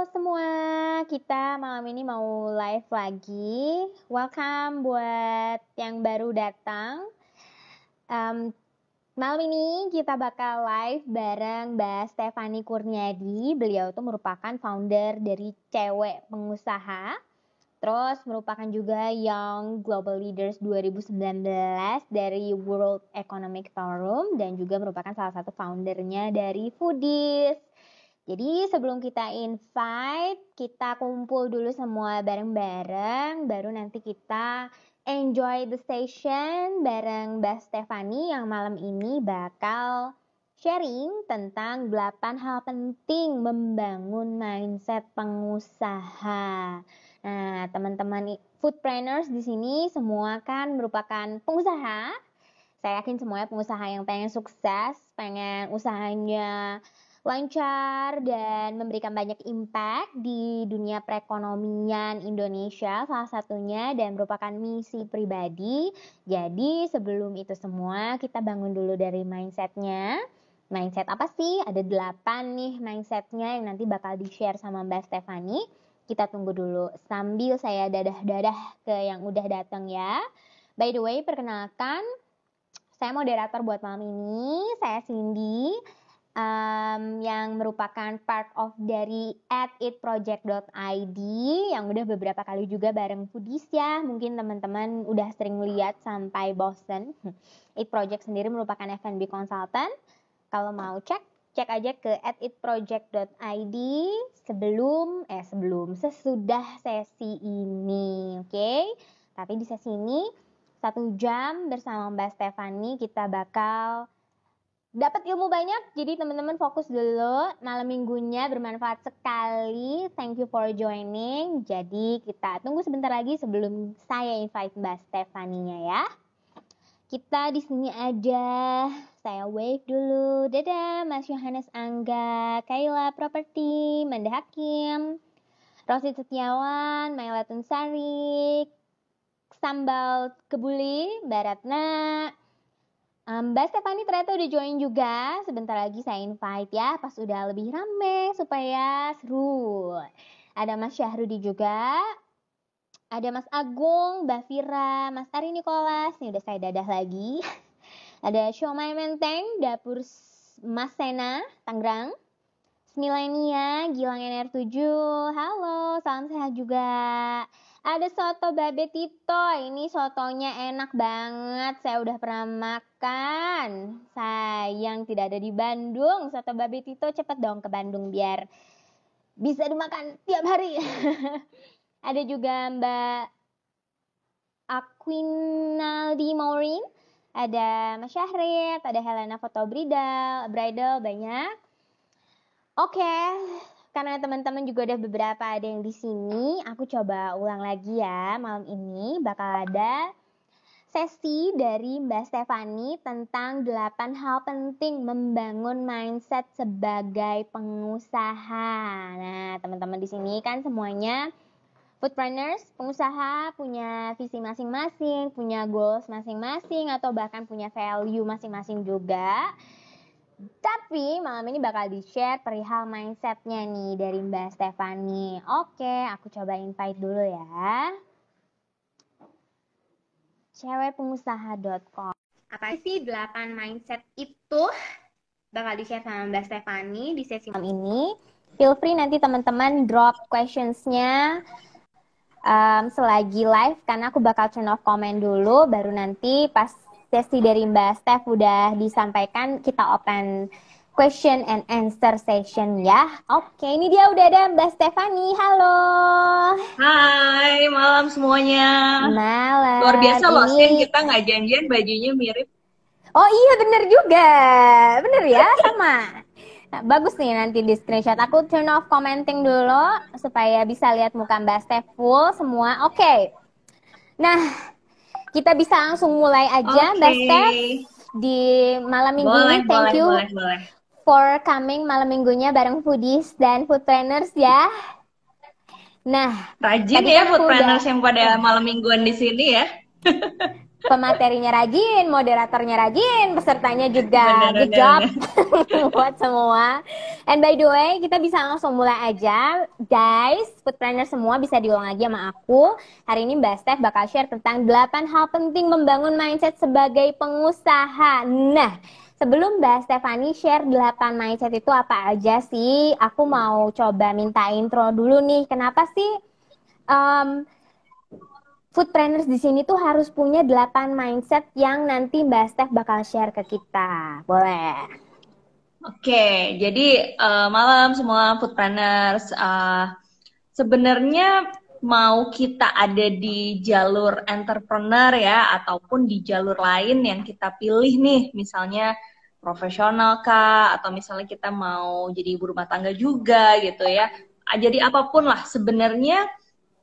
semua, kita malam ini mau live lagi. Welcome buat yang baru datang. Malam ini kita bakal live bareng Mbak Stephanie Kurniadi. Beliau itu merupakan founder dari Cewek Pengusaha. Terus merupakan juga Young Global Leaders 2019 dari World Economic Forum dan juga merupakan salah satu foundernya dari Foodies. Jadi sebelum kita invite, kita kumpul dulu semua bareng-bareng, baru nanti kita enjoy the session bareng Mbak Stephanie yang malam ini bakal sharing tentang 8 hal penting membangun mindset pengusaha. Nah, teman-teman foodpreneurs di sini semua kan merupakan pengusaha. Saya yakin semuanya pengusaha yang pengen sukses, pengen usahanya lancar dan memberikan banyak impact di dunia perekonomian Indonesia salah satunya dan merupakan misi pribadi. Jadi sebelum itu semua kita bangun dulu dari mindsetnya. Mindset apa sih? Ada 8 nih mindsetnya yang nanti bakal di-share sama Mbak Stephanie. Kita tunggu dulu sambil saya dadah-dadah ke yang udah datang ya. By the way, perkenalkan, saya moderator buat malam ini, saya Cindy. Yang merupakan part of dari @itproject.id yang udah beberapa kali juga bareng Foodies ya. Mungkin teman-teman udah sering lihat sampai bosen. It Project sendiri merupakan F&B consultant. Kalau mau cek aja ke @itproject.id sesudah sesi ini, oke? Tapi di sesi ini 1 jam bersama Mbak Stephanie kita bakal dapat ilmu banyak, jadi teman-teman fokus dulu. Malam minggunya bermanfaat sekali. Thank you for joining. Jadi kita tunggu sebentar lagi sebelum saya invite Mbak Stephanie-nya ya. Kita di sini aja. Saya wave dulu. Dadah, Mas Yohanes Angga, Kaila Property, Manda Hakim, Rosid Setiawan, Maila Tunsari, Sambal Kebuli, Mbak Ratna. Mbak Stephanie ternyata udah join juga. Sebentar lagi saya invite ya, pas udah lebih rame supaya seru. Ada Mas Syahrudi juga. Ada Mas Agung, Mbak Fira, Mas Ari Nikolas. Ini udah saya dadah lagi. Ada Syomai Menteng, Dapur Mas Sena, Tangerang. Smilenia, Gilang NR7. Halo, salam sehat juga. Ada soto Babe Tito, ini sotonya enak banget, saya udah pernah makan. Sayang tidak ada di Bandung, soto Babe Tito cepet dong ke Bandung biar bisa dimakan tiap hari. Ada juga Mbak Aquinaldi Maureen, ada Mas Syahrit, ada Helena Foto Bridal banyak. Oke. Karena teman-teman juga udah beberapa ada yang di sini, aku coba ulang lagi ya. Malam ini bakal ada sesi dari Mbak Stephanie tentang 8 hal penting membangun mindset sebagai pengusaha. Nah, teman-teman di sini kan semuanya foodpreneurs, pengusaha, punya visi masing-masing, punya goals masing-masing, atau bahkan punya value masing-masing juga. Tapi malam ini bakal di-share perihal mindsetnya nih dari Mbak Stephanie. Oke, aku coba invite dulu ya. Cewekpengusaha.com. Apa sih 8 mindset itu? Bakal di-share sama Mbak Stephanie di sesi malam ini. Feel free nanti teman-teman drop questions-nya selagi live. Karena aku bakal turn off comment dulu. Baru nanti pas sesi dari Mbak Steph udah disampaikan, kita open question and answer session ya. Oke, ini dia udah ada Mbak Stephanie. Halo. Hai, malam semuanya. Malam. Luar biasa loh, Sin, kita nggak janjian bajunya mirip. Oh iya, bener juga. Bener ya, sama. Nah, bagus nih nanti di screenshot. Aku turn off commenting dulu supaya bisa lihat muka Mbak Steph full semua. Oke. Nah, kita bisa langsung mulai aja, Mbak Steph, di malam minggu ini. Thank you for coming malam minggunya bareng Foodies dan Foodpreneurs ya. Nah, rajin ya Foodpreneurs yang pada malam mingguan di sini ya. Pematerinya rajin, moderatornya rajin, pesertanya juga Bener, good bener, job bener. buat semua. And by the way, kita bisa langsung mulai aja. Guys, foodpreneur semua bisa diulang lagi sama aku. Hari ini Mbak Steph bakal share tentang 8 hal penting membangun mindset sebagai pengusaha. Nah, sebelum Mbak Stephanie share 8 mindset itu apa aja sih, aku mau coba minta intro dulu nih. Kenapa sih foodpreneurs di sini tuh harus punya 8 mindset yang nanti Mbak Steph bakal share ke kita. Boleh? Oke, jadi malam semua foodpreneurs. Sebenarnya mau kita ada di jalur entrepreneur ya, ataupun di jalur lain yang kita pilih nih, misalnya profesional kah, atau misalnya kita mau jadi ibu rumah tangga juga gitu ya. Jadi apapun lah, sebenarnya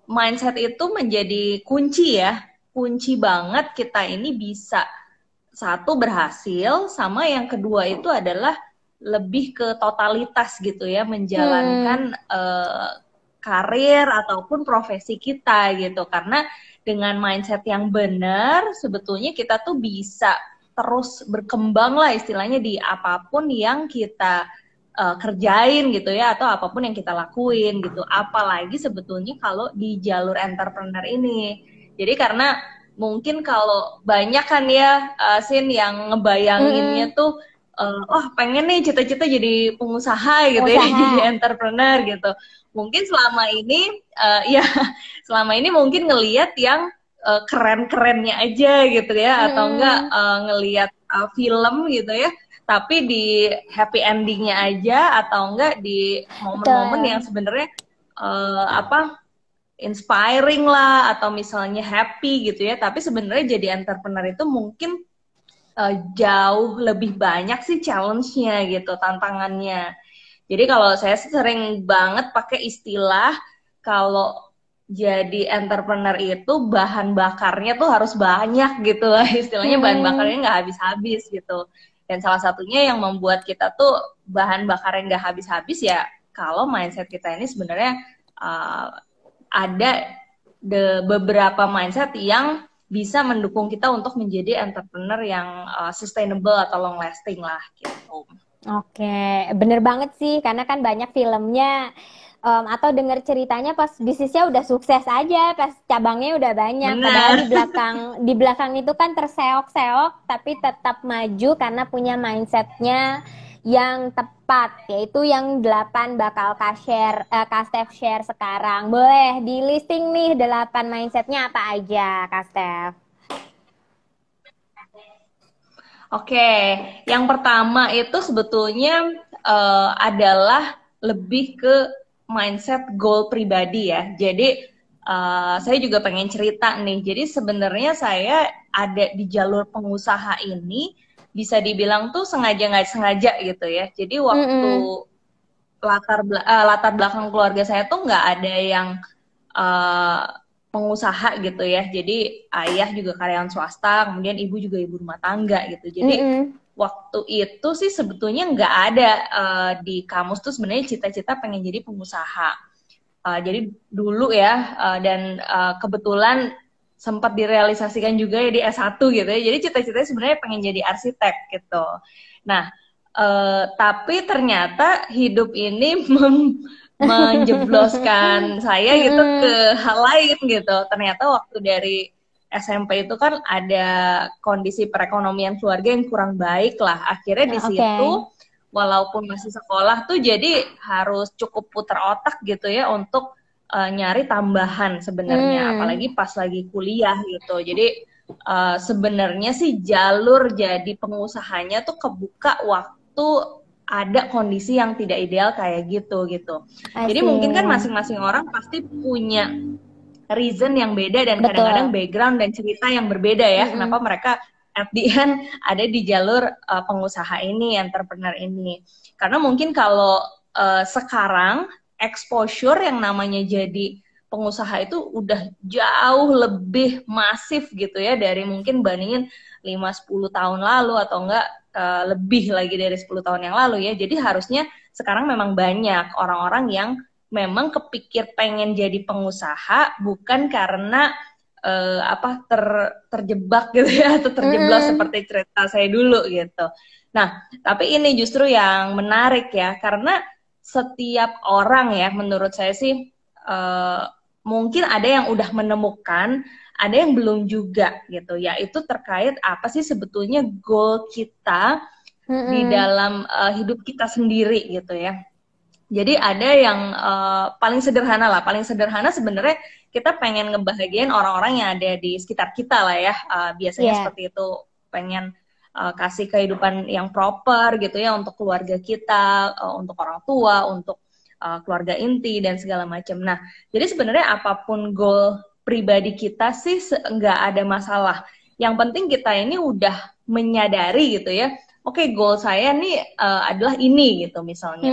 mindset itu menjadi kunci ya, kunci banget kita ini bisa satu berhasil, sama yang kedua itu adalah lebih ke totalitas gitu ya, menjalankan karir ataupun profesi kita gitu. Karena dengan mindset yang benar, sebetulnya kita tuh bisa terus berkembang lah istilahnya di apapun yang kita kerjain gitu ya, atau apapun yang kita lakuin gitu. Apalagi sebetulnya kalau di jalur entrepreneur ini. Jadi karena mungkin kalau banyak kan ya Sin yang ngebayanginnya tuh pengen nih cita-cita jadi pengusaha gitu ya, jadi entrepreneur gitu. Mungkin selama ini ya selama ini mungkin ngelihat yang keren-kerennya aja gitu ya, atau enggak ngelihat film gitu ya, tapi di happy endingnya aja, atau enggak di momen-momen yang sebenarnya inspiring lah, atau misalnya happy gitu ya. Tapi sebenarnya jadi entrepreneur itu mungkin jauh lebih banyak sih challenge-nya gitu, tantangannya. Jadi kalau saya sering banget pakai istilah kalau jadi entrepreneur itu bahan bakarnya tuh harus banyak gitu lah, istilahnya bahan bakarnya nggak habis-habis gitu. Dan salah satunya yang membuat kita tuh bahan bakarnya nggak habis-habis ya kalau mindset kita ini sebenarnya ada beberapa mindset yang bisa mendukung kita untuk menjadi entrepreneur yang sustainable atau long lasting lah gitu. Oke, bener banget sih, karena kan banyak filmnya atau denger ceritanya pas bisnisnya udah sukses aja, pas cabangnya udah banyak. Bener. Padahal di belakang itu kan terseok-seok, tapi tetap maju karena punya mindsetnya yang tepat, yaitu yang 8 bakal Kak Steph share sekarang. Boleh di listing nih 8 mindsetnya apa aja, Kak Steph? Oke, yang pertama itu sebetulnya adalah lebih ke mindset goal pribadi ya. Jadi saya juga pengen cerita nih. Jadi sebenarnya saya ada di jalur pengusaha ini, bisa dibilang tuh sengaja nggak sengaja gitu ya. Jadi waktu latar belakang keluarga saya tuh nggak ada yang pengusaha gitu ya. Jadi ayah juga karyawan swasta, kemudian ibu juga ibu rumah tangga gitu. Jadi waktu itu sih sebetulnya nggak ada di kamus tuh sebenarnya cita-cita pengen jadi pengusaha. Jadi dulu ya, dan kebetulan sempat direalisasikan juga ya di S1 gitu ya. Jadi cita-citanya sebenarnya pengen jadi arsitek gitu. Nah, tapi ternyata hidup ini menjebloskan saya gitu ke hal lain gitu. Ternyata waktu dari SMP itu kan ada kondisi perekonomian keluarga yang kurang baik lah. Akhirnya di situ walaupun masih sekolah tuh jadi harus cukup putar otak gitu ya untuk nyari tambahan sebenarnya. Apalagi pas lagi kuliah gitu. Jadi sebenarnya sih jalur jadi pengusahanya tuh kebuka waktu ada kondisi yang tidak ideal kayak gitu. Jadi mungkin kan masing-masing orang pasti punya reason yang beda dan kadang-kadang background dan cerita yang berbeda ya. Kenapa mereka at the end ada di jalur pengusaha ini, entrepreneur ini. Karena mungkin kalau sekarang exposure yang namanya jadi pengusaha itu udah jauh lebih masif gitu ya dari mungkin bandingin 5-10 tahun lalu, atau enggak lebih lagi dari 10 tahun yang lalu ya. Jadi harusnya sekarang memang banyak orang-orang yang memang kepikir pengen jadi pengusaha bukan karena terjebak gitu ya, atau terjeblos seperti cerita saya dulu gitu. Nah, tapi ini justru yang menarik ya, karena setiap orang ya, menurut saya sih mungkin ada yang udah menemukan, ada yang belum juga gitu, yaitu terkait apa sih sebetulnya goal kita di dalam hidup kita sendiri gitu ya. Jadi ada yang paling sederhana lah, paling sederhana sebenarnya kita pengen ngebahagiain orang-orang yang ada di sekitar kita lah ya, biasanya seperti itu, pengen kasih kehidupan yang proper gitu ya untuk keluarga kita, untuk orang tua, untuk keluarga inti dan segala macam. Nah, jadi sebenarnya apapun goal pribadi kita sih nggak ada masalah. Yang penting kita ini udah menyadari gitu ya, oke, goal saya nih adalah ini gitu misalnya.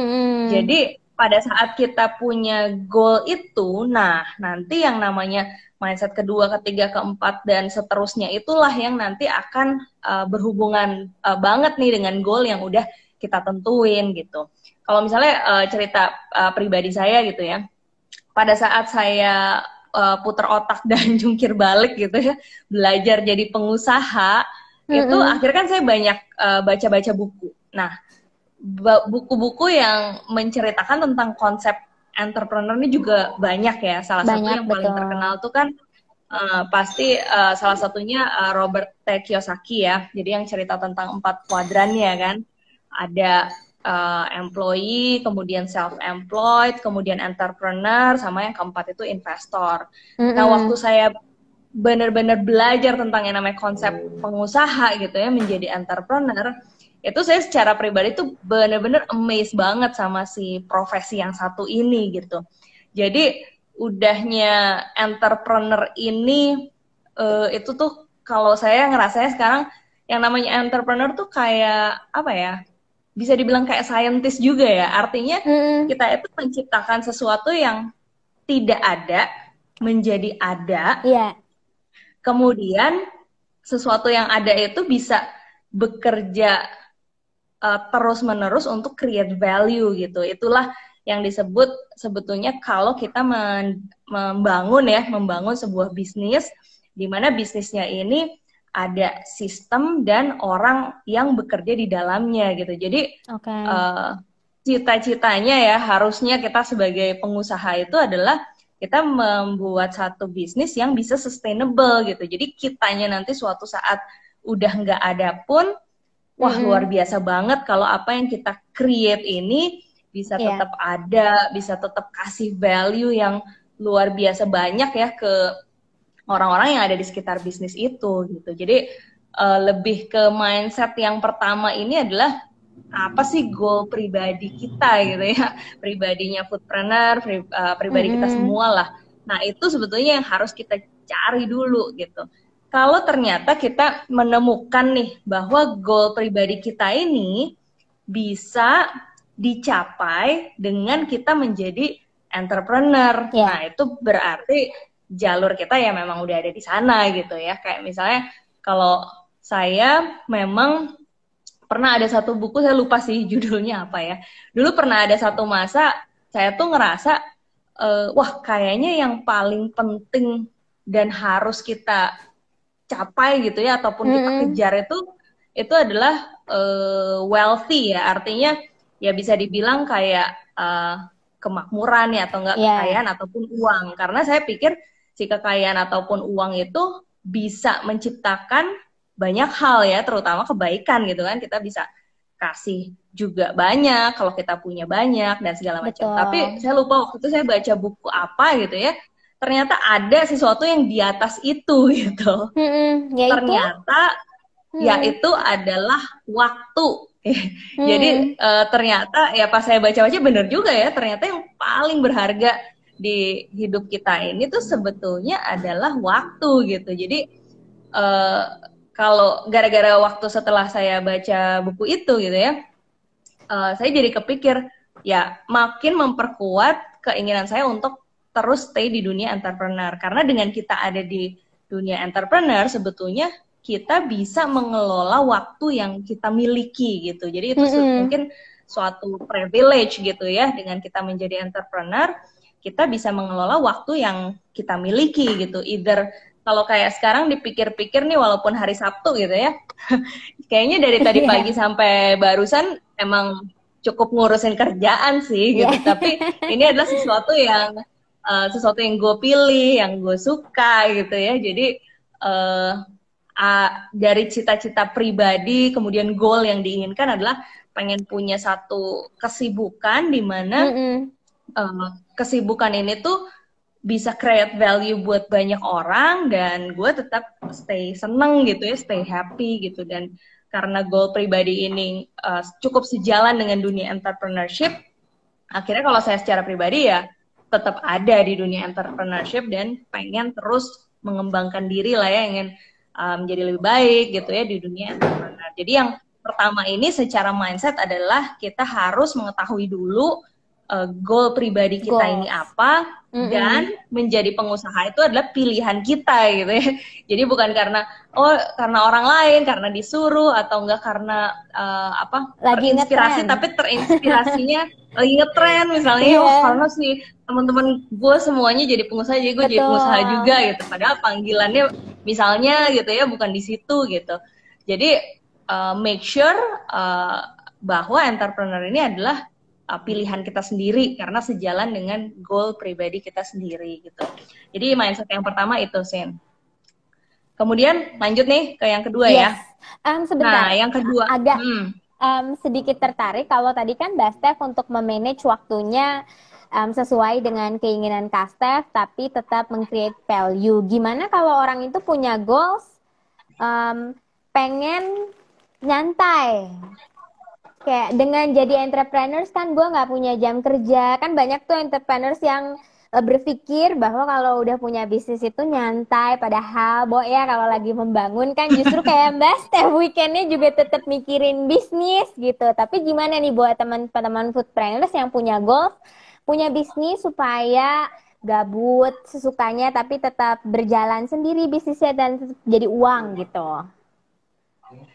Jadi pada saat kita punya goal itu, nah nanti yang namanya mindset kedua, ketiga, keempat, dan seterusnya itulah yang nanti akan berhubungan banget nih dengan goal yang udah kita tentuin gitu. Kalau misalnya cerita pribadi saya gitu ya, pada saat saya puter otak dan jungkir balik gitu ya, belajar jadi pengusaha, itu akhirnya kan saya banyak baca-baca buku. Nah, buku-buku yang menceritakan tentang konsep entrepreneur ini juga banyak ya. Salah satu yang paling terkenal tuh kan pasti salah satunya Robert T. Kiyosaki ya. Jadi yang cerita tentang 4 kuadrannya kan. Ada employee, kemudian self-employed, kemudian entrepreneur, sama yang keempat itu investor. Nah, waktu saya benar-benar belajar tentang yang namanya konsep pengusaha gitu ya, menjadi entrepreneur, itu saya secara pribadi tuh benar-benar amazed banget sama si profesi yang satu ini gitu. Jadi udahnya entrepreneur ini itu tuh kalau saya ngerasanya sekarang yang namanya entrepreneur tuh kayak apa ya, bisa dibilang kayak scientist juga ya. Artinya kita itu menciptakan sesuatu yang tidak ada menjadi ada. Kemudian sesuatu yang ada itu bisa bekerja terus-menerus untuk create value gitu. Itulah yang disebut sebetulnya kalau kita membangun sebuah bisnis, di mana bisnisnya ini ada sistem dan orang yang bekerja di dalamnya gitu. Jadi cita-citanya ya, harusnya kita sebagai pengusaha itu adalah kita membuat satu bisnis yang bisa sustainable gitu. Jadi kitanya nanti suatu saat udah nggak ada pun, wah luar biasa banget kalau apa yang kita create ini bisa tetap ada, bisa tetap kasih value yang luar biasa banyak ya ke orang-orang yang ada di sekitar bisnis itu gitu. Jadi lebih ke mindset yang pertama ini adalah apa sih goal pribadi kita gitu ya, pribadinya foodpreneur, pribadi kita semua lah. Nah itu sebetulnya yang harus kita cari dulu gitu. Kalau ternyata kita menemukan nih bahwa goal pribadi kita ini bisa dicapai dengan kita menjadi entrepreneur. Nah itu berarti jalur kita ya memang udah ada di sana gitu ya. Kayak misalnya kalau saya memang pernah ada satu buku, saya lupa sih judulnya apa ya. Dulu pernah ada satu masa saya tuh ngerasa, wah kayaknya yang paling penting dan harus kita capai gitu ya, ataupun kita kejar itu adalah wealthy ya. Artinya ya bisa dibilang kayak kemakmuran ya, atau enggak kekayaan ataupun uang. Karena saya pikir si kekayaan ataupun uang itu bisa menciptakan banyak hal ya, terutama kebaikan gitu kan. Kita bisa kasih juga banyak kalau kita punya banyak dan segala macam. Tapi saya lupa waktu itu saya baca buku apa gitu ya, ternyata ada sesuatu yang di atas itu gitu. Ternyata yaitu adalah waktu. Jadi ternyata ya pas saya baca-baca bener juga ya, ternyata yang paling berharga di hidup kita ini tuh sebetulnya adalah waktu gitu. Jadi kalau gara-gara waktu setelah saya baca buku itu gitu ya, saya jadi kepikir ya makin memperkuat keinginan saya untuk terus stay di dunia entrepreneur. Karena dengan kita ada di dunia entrepreneur, sebetulnya kita bisa mengelola waktu yang kita miliki gitu. Jadi itu mungkin suatu privilege gitu ya, dengan kita menjadi entrepreneur, kita bisa mengelola waktu yang kita miliki gitu. Either kalau kayak sekarang dipikir-pikir nih, walaupun hari Sabtu gitu ya, kayaknya dari tadi pagi sampai barusan emang cukup ngurusin kerjaan sih gitu. Tapi ini adalah sesuatu yang gue pilih, yang gue suka gitu ya. Jadi dari cita-cita pribadi, kemudian goal yang diinginkan adalah pengen punya satu kesibukan di mana kesibukan ini tuh bisa create value buat banyak orang, dan gue tetap stay seneng gitu ya, stay happy gitu. Dan karena goal pribadi ini cukup sejalan dengan dunia entrepreneurship, akhirnya kalau saya secara pribadi ya tetap ada di dunia entrepreneurship dan pengen terus mengembangkan diri lah ya, ingin menjadi lebih baik gitu ya di dunia entrepreneur. Jadi yang pertama ini secara mindset adalah kita harus mengetahui dulu goal pribadi kita ini apa, dan menjadi pengusaha itu adalah pilihan kita gitu ya. Jadi bukan karena orang lain, karena disuruh, atau enggak karena lagi terinspirasi, tapi terinspirasinya lagi ngetren misalnya, karena sih teman-teman gue semuanya jadi pengusaha, jadi gue jadi pengusaha juga gitu. Padahal panggilannya misalnya gitu ya bukan di situ gitu. Jadi make sure bahwa entrepreneur ini adalah pilihan kita sendiri karena sejalan dengan goal pribadi kita sendiri gitu. Jadi mindset yang pertama itu, Sin. Kemudian lanjut nih ke yang kedua ya. Sebentar. Nah, yang kedua agak sedikit tertarik kalau tadi kan Mbak Steph untuk memanage waktunya sesuai dengan keinginan Kak Steph tapi tetap meng-create value. Gimana kalau orang itu punya goals pengen nyantai? Kayak dengan jadi entrepreneurs kan gue nggak punya jam kerja. Kan banyak tuh entrepreneurs yang berpikir bahwa kalau udah punya bisnis itu nyantai. Padahal ya kalau lagi membangun kan justru kayak Mbak Steph weekendnya juga tetap mikirin bisnis gitu. Tapi gimana nih buat teman-teman foodpreneurs yang punya goals, punya bisnis supaya gabut sesukanya tapi tetap berjalan sendiri bisnisnya dan tetap jadi uang gitu.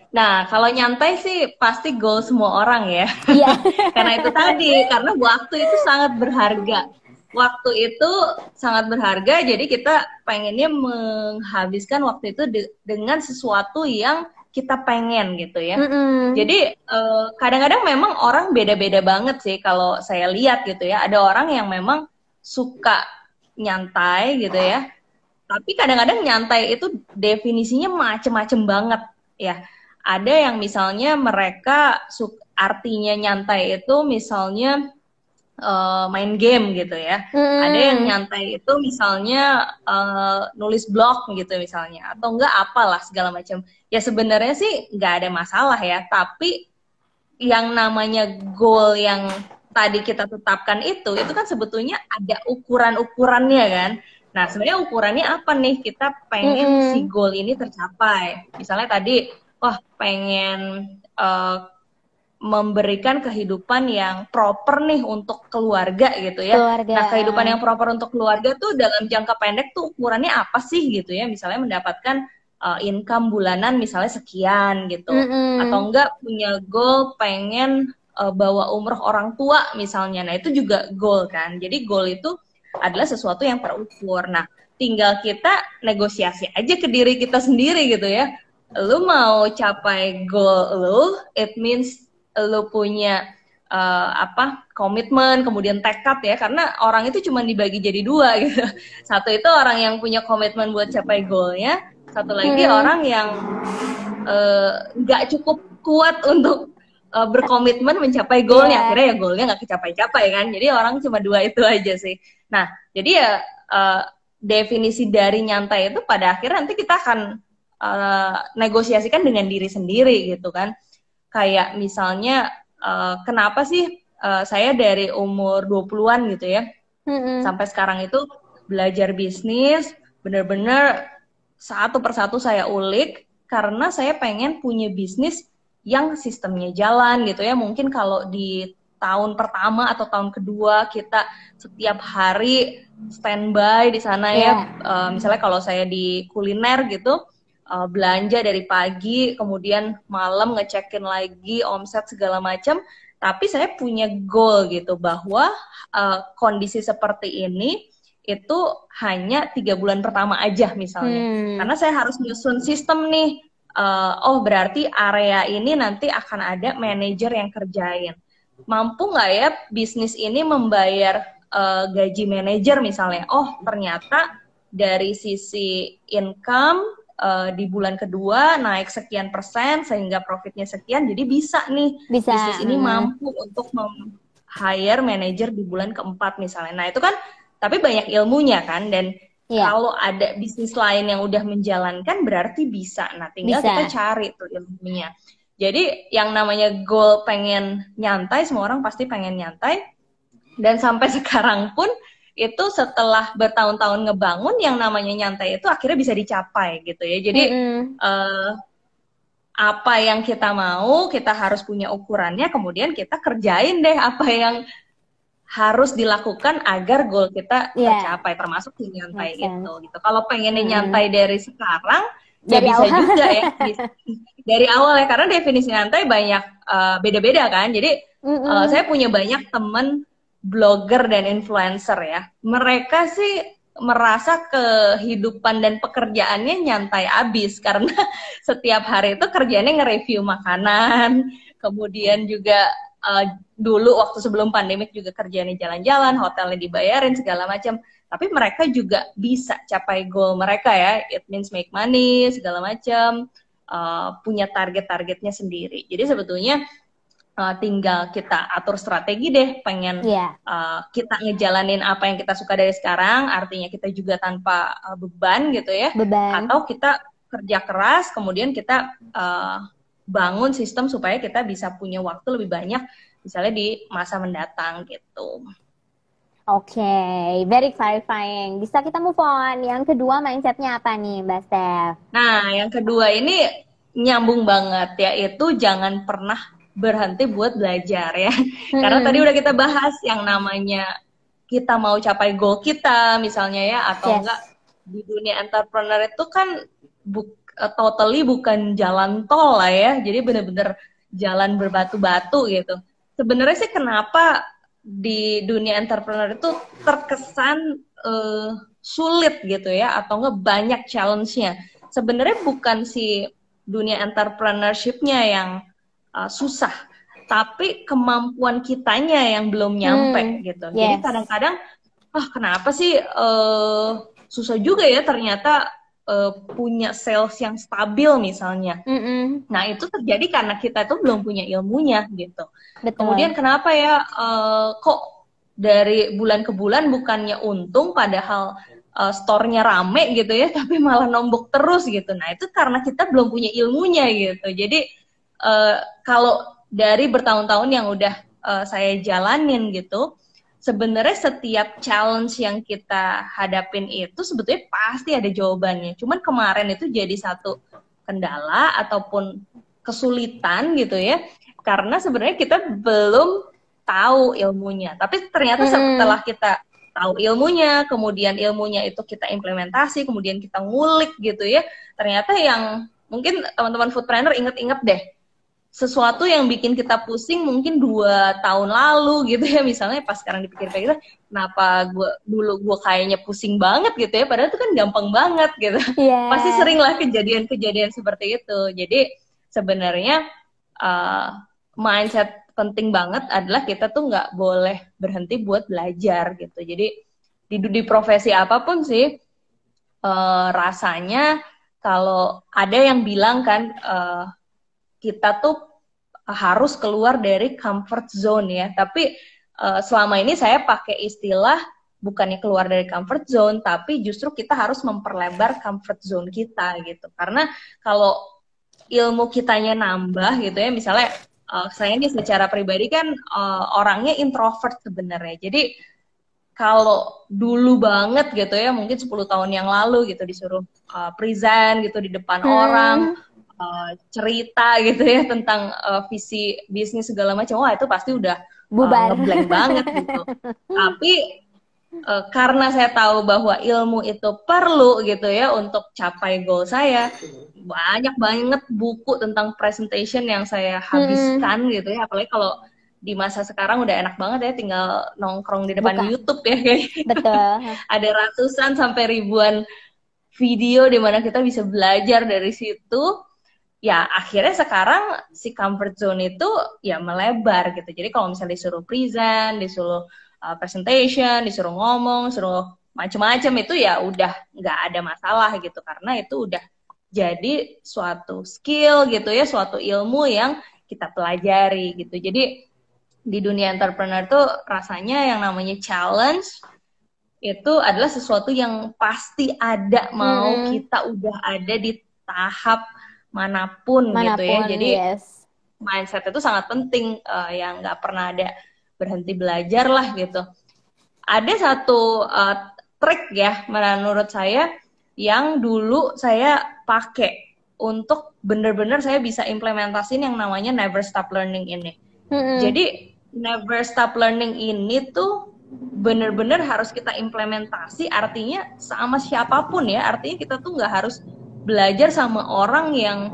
Nah, kalau nyantai sih pasti goal semua orang ya. Iya. Karena itu tadi, karena waktu itu sangat berharga. Waktu itu sangat berharga, jadi kita pengennya menghabiskan waktu itu dengan sesuatu yang kita pengen gitu ya. Jadi kadang-kadang memang orang beda-beda banget sih kalau saya lihat gitu ya. Ada orang yang memang suka nyantai gitu ya. Tapi kadang-kadang nyantai itu definisinya macem-macem banget ya. Ada yang misalnya mereka artinya nyantai itu misalnya main game gitu ya. Ada yang nyantai itu misalnya nulis blog gitu misalnya, atau enggak apalah segala macam. Ya sebenarnya sih nggak ada masalah ya, tapi yang namanya goal yang tadi kita tetapkan itu kan sebetulnya ada ukuran-ukurannya kan. Nah sebenarnya ukurannya apa nih, kita pengen si goal ini tercapai. Misalnya tadi pengen memberikan kehidupan yang proper nih untuk keluarga gitu ya. Nah, kehidupan yang proper untuk keluarga tuh dalam jangka pendek tuh ukurannya apa sih gitu ya. Misalnya mendapatkan income bulanan misalnya sekian gitu. Atau enggak punya goal pengen bawa umroh orang tua misalnya. Nah, itu juga goal kan. Jadi goal itu adalah sesuatu yang terukur. Nah, tinggal kita negosiasi aja ke diri kita sendiri gitu ya. Lu mau capai goal lu, it means lu punya komitmen, kemudian tekad ya, karena orang itu cuma dibagi jadi dua gitu. Satu itu orang yang punya komitmen buat capai goalnya, satu lagi orang yang nggak cukup kuat untuk berkomitmen mencapai goalnya. Akhirnya ya goalnya nggak kecapai-capai kan. Jadi orang cuma dua itu aja sih. Nah, jadi ya definisi dari nyantai itu pada akhirnya nanti kita akan negosiasikan dengan diri sendiri gitu kan. Kayak misalnya kenapa sih saya dari umur 20-an gitu ya sampai sekarang itu belajar bisnis, bener-bener satu persatu saya ulik karena saya pengen punya bisnis yang sistemnya jalan gitu ya. Mungkin kalau di tahun pertama atau tahun kedua kita setiap hari standby di sana ya. Misalnya kalau saya di kuliner gitu, belanja dari pagi, kemudian malam ngecekin lagi omset segala macam. Tapi saya punya goal gitu bahwa kondisi seperti ini itu hanya 3 bulan pertama aja misalnya. Karena saya harus nyusun sistem nih. Oh berarti area ini nanti akan ada manajer yang kerjain. Mampu nggak ya bisnis ini membayar gaji manajer misalnya? Oh ternyata dari sisi income di bulan kedua naik sekian persen sehingga profitnya sekian, jadi bisa nih bisnis ini mampu untuk hire manajer di bulan keempat misalnya. Nah itu kan tapi banyak ilmunya kan, dan kalau ada bisnis lain yang udah menjalankan berarti bisa. Nah tinggal kita cari tuh ilmunya. Jadi yang namanya goal pengen nyantai, semua orang pasti pengen nyantai, dan sampai sekarang pun itu setelah bertahun-tahun ngebangun yang namanya nyantai itu akhirnya bisa dicapai gitu ya. Jadi apa yang kita mau, kita harus punya ukurannya, kemudian kita kerjain deh apa yang harus dilakukan agar goal kita tercapai, termasuk di nyantai gitu. Kalau pengennya nyantai dari sekarang, ya bisa awal juga ya. Dari awal ya, karena definisi nyantai banyak beda-beda kan. Jadi saya punya banyak temen blogger dan influencer ya. Mereka sih merasa kehidupan dan pekerjaannya nyantai abis karena setiap hari itu kerjanya nge-review makanan, kemudian juga dulu waktu sebelum pandemik juga kerjanya jalan-jalan, hotelnya dibayarin segala macam. Tapi mereka juga bisa capai goal mereka ya, it means make money segala macam, punya target-targetnya sendiri. Jadi sebetulnya tinggal kita atur strategi deh, pengen kita ngejalanin apa yang kita suka dari sekarang, artinya kita juga tanpa beban gitu ya, atau kita kerja keras, kemudian kita bangun sistem supaya kita bisa punya waktu lebih banyak, misalnya di masa mendatang gitu. Oke, very clarifying. Bisa kita move on. Yang kedua mindsetnya apa nih Mbak Steph? Nah, yang kedua ini nyambung banget, yaitu jangan pernah berhenti buat belajar ya. Karena tadi udah kita bahas yang namanya kita mau capai goal kita misalnya ya, atau enggak di dunia entrepreneur itu kan totally bukan jalan tol lah ya. Jadi bener-bener jalan berbatu-batu gitu. Sebenarnya sih kenapa di dunia entrepreneur itu terkesan sulit gitu ya, atau enggak banyak challenge-nya. Sebenarnya bukan si dunia entrepreneurship-nya yang susah, tapi kemampuan kitanya yang belum nyampe gitu. Jadi kadang-kadang kenapa sih susah juga ya ternyata punya sales yang stabil misalnya. Nah itu terjadi karena kita itu belum punya ilmunya gitu. Betul. Kemudian kenapa ya kok dari bulan ke bulan bukannya untung padahal store-nya rame gitu ya, tapi malah nombok terus gitu. Nah itu karena kita belum punya ilmunya gitu. Jadi kalau dari bertahun-tahun yang udah saya jalanin gitu, sebenarnya setiap challenge yang kita hadapin itu sebetulnya pasti ada jawabannya. Cuman kemarin itu jadi satu kendala ataupun kesulitan gitu ya, karena sebenarnya kita belum tahu ilmunya. Tapi ternyata setelah kita tahu ilmunya, kemudian ilmunya itu kita implementasi, kemudian kita ngulik gitu ya, ternyata yang mungkin teman-teman foodpreneur inget-inget deh, sesuatu yang bikin kita pusing mungkin 2 tahun lalu gitu ya, misalnya pas sekarang dipikir-pikir kenapa gue kayaknya pusing banget gitu ya, padahal itu kan gampang banget gitu. Pasti sering lah kejadian-kejadian seperti itu. Jadi sebenarnya mindset penting banget adalah kita tuh nggak boleh berhenti buat belajar gitu. Jadi di profesi apapun sih rasanya kalau ada yang bilang kan kita tuh harus keluar dari comfort zone ya. Tapi selama ini saya pakai istilah bukannya keluar dari comfort zone, tapi justru kita harus memperlebar comfort zone kita gitu. Karena kalau ilmu kitanya nambah gitu ya, misalnya saya ini secara pribadi kan orangnya introvert sebenarnya. Jadi kalau dulu banget gitu ya, mungkin 10 tahun yang lalu gitu disuruh present gitu di depan orang, cerita gitu ya tentang visi bisnis segala macam, wah itu pasti udah ngeblank banget gitu. Tapi karena saya tahu bahwa ilmu itu perlu gitu ya untuk capai goal saya, banyak banget buku tentang presentation yang saya habiskan gitu ya, apalagi kalau di masa sekarang udah enak banget ya, tinggal nongkrong di depan Buka. YouTube ya kayak. Betul. Ada ratusan sampai ribuan video di mana kita bisa belajar dari situ. Ya akhirnya sekarang si comfort zone itu ya melebar gitu. Jadi kalau misalnya disuruh present, disuruh presentation, disuruh ngomong, disuruh macam-macam, itu ya udah nggak ada masalah gitu, karena itu udah jadi suatu skill gitu ya, suatu ilmu yang kita pelajari gitu. Jadi di dunia entrepreneur tuh rasanya yang namanya challenge itu adalah sesuatu yang pasti ada, mau kita udah ada di tahap manapun gitu ya. Jadi yes. mindset itu sangat penting, yang nggak pernah ada berhenti belajar lah gitu. Ada satu trik ya menurut saya yang dulu saya pakai untuk benar-benar saya bisa implementasiin yang namanya never stop learning ini. Jadi never stop learning ini tuh benar-benar harus kita implementasi, artinya sama siapapun ya, artinya kita tuh nggak harus belajar sama orang yang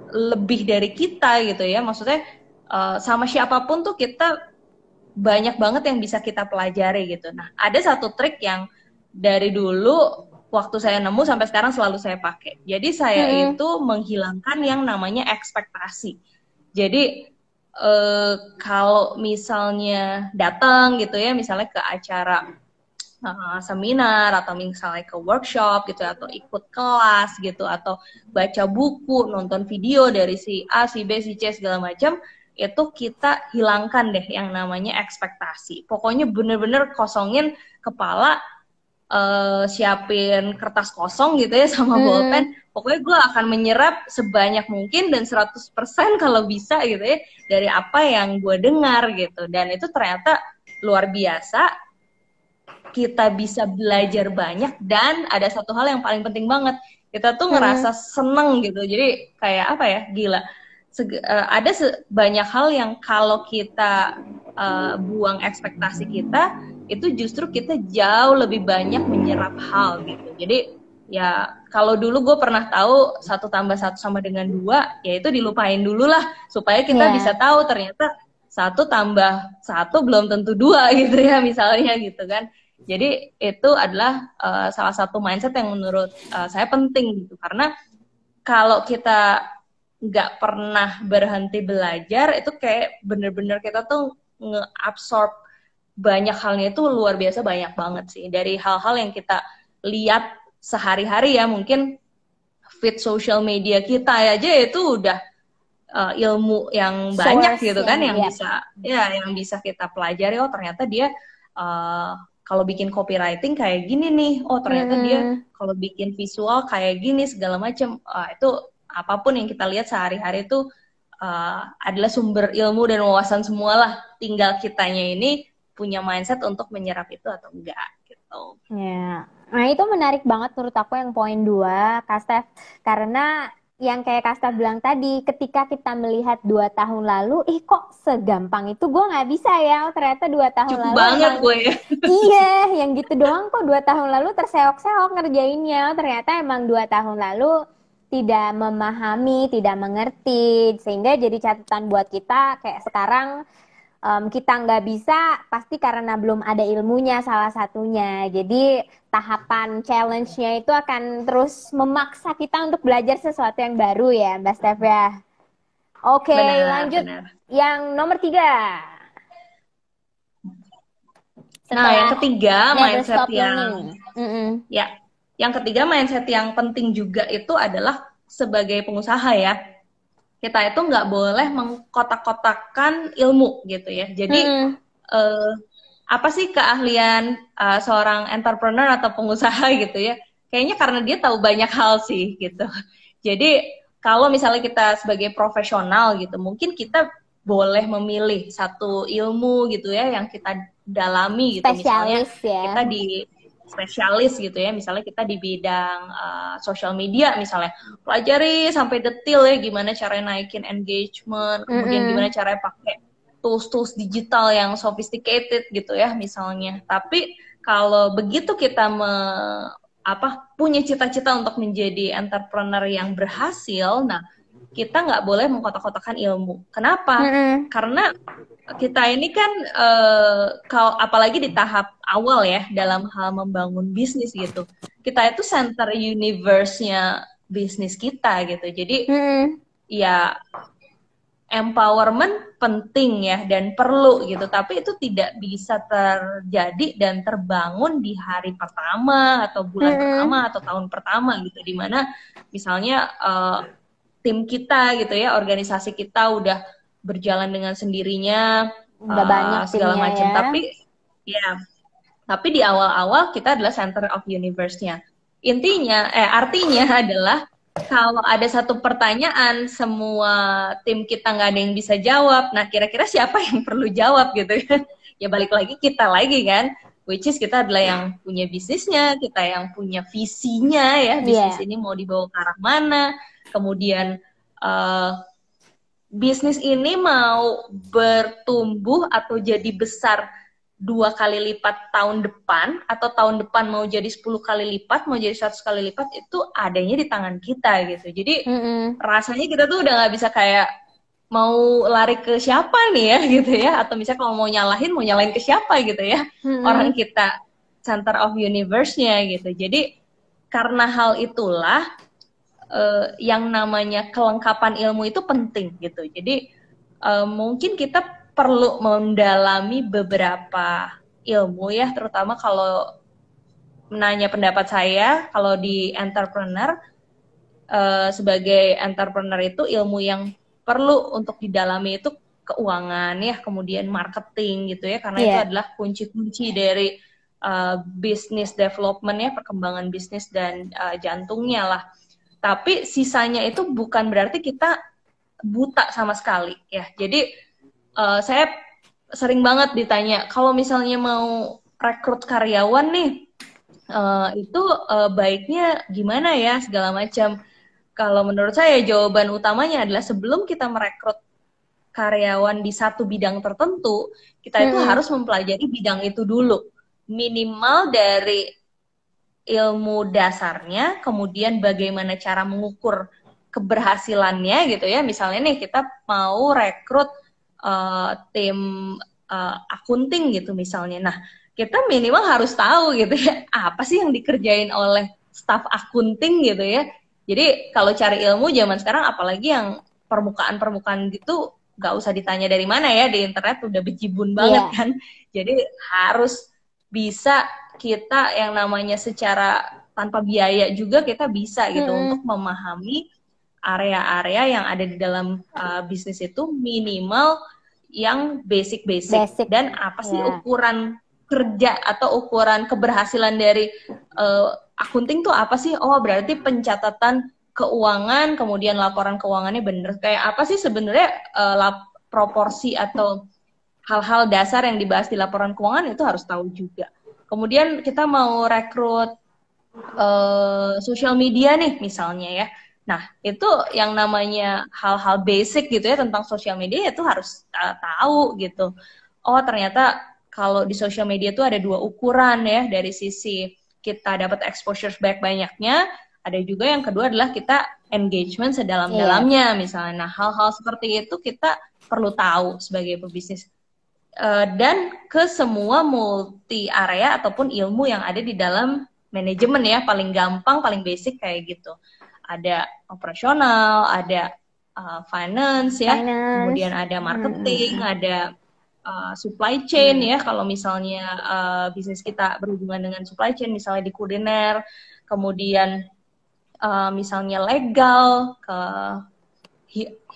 lebih dari kita gitu ya, maksudnya sama siapapun tuh kita banyak banget yang bisa kita pelajari gitu. Nah, ada satu trik yang dari dulu waktu saya nemu sampai sekarang selalu saya pakai. Jadi saya itu menghilangkan yang namanya ekspektasi. Jadi kalau misalnya datang gitu ya, misalnya ke acara seminar atau misalnya ke workshop gitu, atau ikut kelas gitu, atau baca buku, nonton video dari si A, si B, si C segala macam, itu kita hilangkan deh yang namanya ekspektasi. Pokoknya bener-bener kosongin kepala, siapin kertas kosong gitu ya sama bolpen. Pokoknya gue akan menyerap sebanyak mungkin dan 100% kalau bisa gitu ya dari apa yang gue dengar gitu. Dan itu ternyata luar biasa. Kita bisa belajar banyak, dan ada satu hal yang paling penting banget. Kita tuh ngerasa seneng gitu. Jadi kayak apa ya, gila. Ada banyak hal yang kalau kita buang ekspektasi kita, itu justru kita jauh lebih banyak menyerap hal gitu. Jadi ya kalau dulu gue pernah tahu 1 tambah 1 sama dengan 2, ya itu dilupain dulu lah supaya kita bisa tahu ternyata 1 tambah 1 belum tentu 2 gitu ya misalnya gitu kan. Jadi itu adalah salah satu mindset yang menurut saya penting gitu, karena kalau kita nggak pernah berhenti belajar, itu kayak bener-bener kita tuh nge-absorb banyak halnya, itu luar biasa banyak banget sih. Dari hal-hal yang kita lihat sehari-hari ya, mungkin feed social media kita aja itu udah ilmu yang banyak gitu kan, yang bisa kita pelajari. Oh ternyata dia kalau bikin copywriting kayak gini nih, oh ternyata dia kalau bikin visual kayak gini segala macam. Itu apapun yang kita lihat sehari-hari itu adalah sumber ilmu dan wawasan semua lah. Tinggal kitanya ini punya mindset untuk menyerap itu atau enggak gitu. Ya, nah itu menarik banget menurut aku yang poin 2, Kak Steph. Karena yang kayak Kak Steph bilang tadi, ketika kita melihat 2 tahun lalu, kok segampang itu gue nggak bisa ya. Ternyata 2 tahun Cukup lalu banget gue ya. Iya, yang gitu doang kok 2 tahun lalu terseok-seok ngerjainnya. Ternyata emang 2 tahun lalu tidak memahami, tidak mengerti, sehingga jadi catatan buat kita kayak sekarang kita nggak bisa pasti karena belum ada ilmunya salah satunya. Jadi tahapan challenge-nya itu akan terus memaksa kita untuk belajar sesuatu yang baru ya, Mbak Steph ya. Oke, lanjut. Yang nomor 3. Nah, yang ketiga mindset yang ketiga mindset yang penting juga itu adalah sebagai pengusaha ya, kita itu nggak boleh mengkotak-kotakkan ilmu gitu ya. Jadi apa sih keahlian seorang entrepreneur atau pengusaha gitu ya? Kayaknya karena dia tahu banyak hal sih gitu. Jadi kalau misalnya kita sebagai profesional gitu, mungkin kita boleh memilih satu ilmu gitu ya yang kita dalami gitu. Spesialis, misalnya kita di spesialis gitu ya, misalnya kita di bidang social media misalnya, pelajari sampai detail ya gimana caranya naikin engagement, kemudian gimana caranya pakai tools-tools digital yang sophisticated gitu ya misalnya. Tapi kalau begitu kita punya cita-cita untuk menjadi entrepreneur yang berhasil, nah kita nggak boleh mengkotak-kotakan ilmu. Kenapa? Karena kita ini kan kalau apalagi di tahap awal ya dalam hal membangun bisnis gitu, kita itu center universe-nya bisnis kita gitu. Jadi ya empowerment penting ya dan perlu gitu, tapi itu tidak bisa terjadi dan terbangun di hari pertama atau bulan pertama atau tahun pertama gitu, dimana misalnya tim kita gitu ya, organisasi kita udah berjalan dengan sendirinya, udah banyak segala macam ya. Tapi di awal-awal kita adalah center of universe-nya. Artinya adalah kalau ada satu pertanyaan semua tim kita nggak ada yang bisa jawab, nah kira-kira siapa yang perlu jawab gitu ya? Ya balik lagi kita lagi kan, which is kita adalah yang punya bisnisnya, kita yang punya visinya ya, bisnis ini mau dibawa ke arah mana, kemudian bisnis ini mau bertumbuh atau jadi besar 2 kali lipat tahun depan, atau tahun depan mau jadi 10 kali lipat, mau jadi 100 kali lipat, itu adanya di tangan kita gitu. Jadi rasanya kita tuh udah nggak bisa kayak mau lari ke siapa nih ya gitu ya, atau misalnya kalau mau nyalahin ke siapa gitu ya, orang kita center of universe-nya gitu. Jadi karena hal itulah yang namanya kelengkapan ilmu itu penting gitu. Jadi mungkin kita perlu mendalami beberapa ilmu ya, terutama kalau menanya pendapat saya, kalau di entrepreneur, sebagai entrepreneur itu ilmu yang perlu untuk didalami itu keuangan ya, kemudian marketing gitu ya, karena itu adalah kunci-kunci dari business development ya, perkembangan bisnis dan jantungnya lah. Tapi sisanya itu bukan berarti kita buta sama sekali ya. Jadi saya sering banget ditanya, kalau misalnya mau rekrut karyawan nih, itu baiknya gimana ya, segala macam. Kalau menurut saya jawaban utamanya adalah sebelum kita merekrut karyawan di satu bidang tertentu, kita itu harus mempelajari bidang itu dulu. Minimal dari ilmu dasarnya, kemudian bagaimana cara mengukur keberhasilannya gitu ya. Misalnya nih kita mau rekrut tim akunting gitu misalnya. Nah, kita minimal harus tahu gitu ya, apa sih yang dikerjain oleh staf akunting gitu ya. Jadi kalau cari ilmu zaman sekarang, apalagi yang permukaan-permukaan gitu, gak usah ditanya dari mana ya, di internet udah bejibun banget kan. Jadi harus bisa kita yang namanya secara tanpa biaya juga kita bisa gitu untuk memahami area-area yang ada di dalam bisnis itu, minimal yang basic. Dan apa sih ukuran kerja atau ukuran keberhasilan dari akunting tuh apa sih? Oh, berarti pencatatan keuangan, kemudian laporan keuangannya bener. Kayak apa sih sebenarnya proporsi atau hal-hal dasar yang dibahas di laporan keuangan itu harus tahu juga. Kemudian kita mau rekrut social media nih misalnya ya. Nah, itu yang namanya hal-hal basic gitu ya tentang sosial media itu harus tahu gitu. Oh, ternyata kalau di sosial media itu ada 2 ukuran ya, dari sisi kita dapat exposure sebanyak-banyaknya, ada juga yang kedua adalah kita engagement sedalam-dalamnya misalnya. Nah, hal-hal seperti itu kita perlu tahu sebagai pebisnis. Dan ke semua multi area ataupun ilmu yang ada di dalam manajemen ya, paling gampang, paling basic kayak gitu. Ada operasional, ada finance ya, kemudian ada marketing, ada supply chain ya, kalau misalnya bisnis kita berhubungan dengan supply chain, misalnya di kuliner, kemudian misalnya legal, ke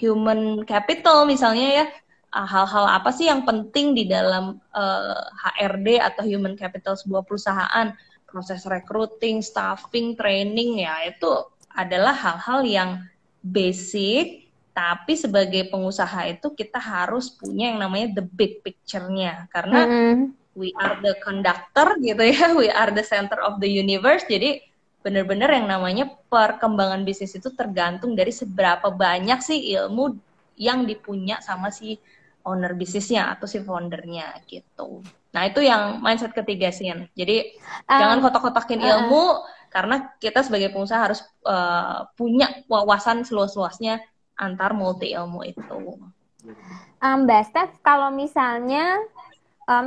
human capital misalnya ya, hal-hal apa sih yang penting di dalam HRD atau human capital sebuah perusahaan, proses recruiting, staffing, training ya, itu adalah hal-hal yang basic, tapi sebagai pengusaha itu kita harus punya yang namanya the big picture-nya, karena we are the conductor gitu ya, we are the center of the universe, jadi benar-benar yang namanya perkembangan bisnis itu tergantung dari seberapa banyak sih ilmu yang dipunya sama si owner bisnisnya atau si foundernya gitu. Nah, itu yang mindset ketiga sih. Jadi jangan kotak-kotakin ilmu, karena kita sebagai pengusaha harus punya wawasan seluas-luasnya antar multi ilmu itu. Mbak Steph, kalau misalnya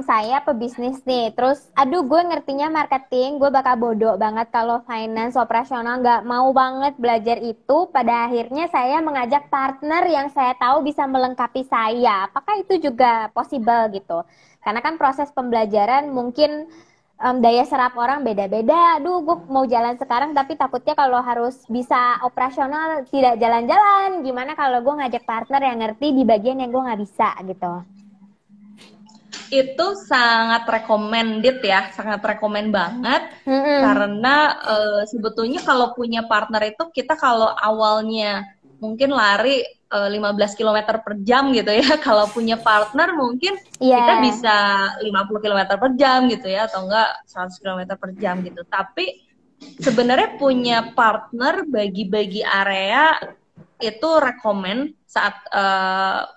saya pebisnis nih, terus aduh gue ngertinya marketing, gue bakal bodoh banget kalau finance operasional, nggak mau banget belajar itu. Pada akhirnya saya mengajak partner yang saya tahu bisa melengkapi saya. Apakah itu juga possible gitu? Karena kan proses pembelajaran mungkin daya serap orang beda-beda. Aduh, gue mau jalan sekarang tapi takutnya kalau harus bisa operasional tidak jalan-jalan. Gimana kalau gue ngajak partner yang ngerti di bagian yang gue nggak bisa gitu? Itu sangat recommended ya, sangat rekomen banget. Karena sebetulnya kalau punya partner itu kita kalau awalnya mungkin lari 15 km per jam gitu ya, kalau punya partner mungkin kita bisa 50 km per jam gitu ya, atau enggak 100 km per jam gitu. Tapi sebenarnya punya partner bagi-bagi area itu rekomen saat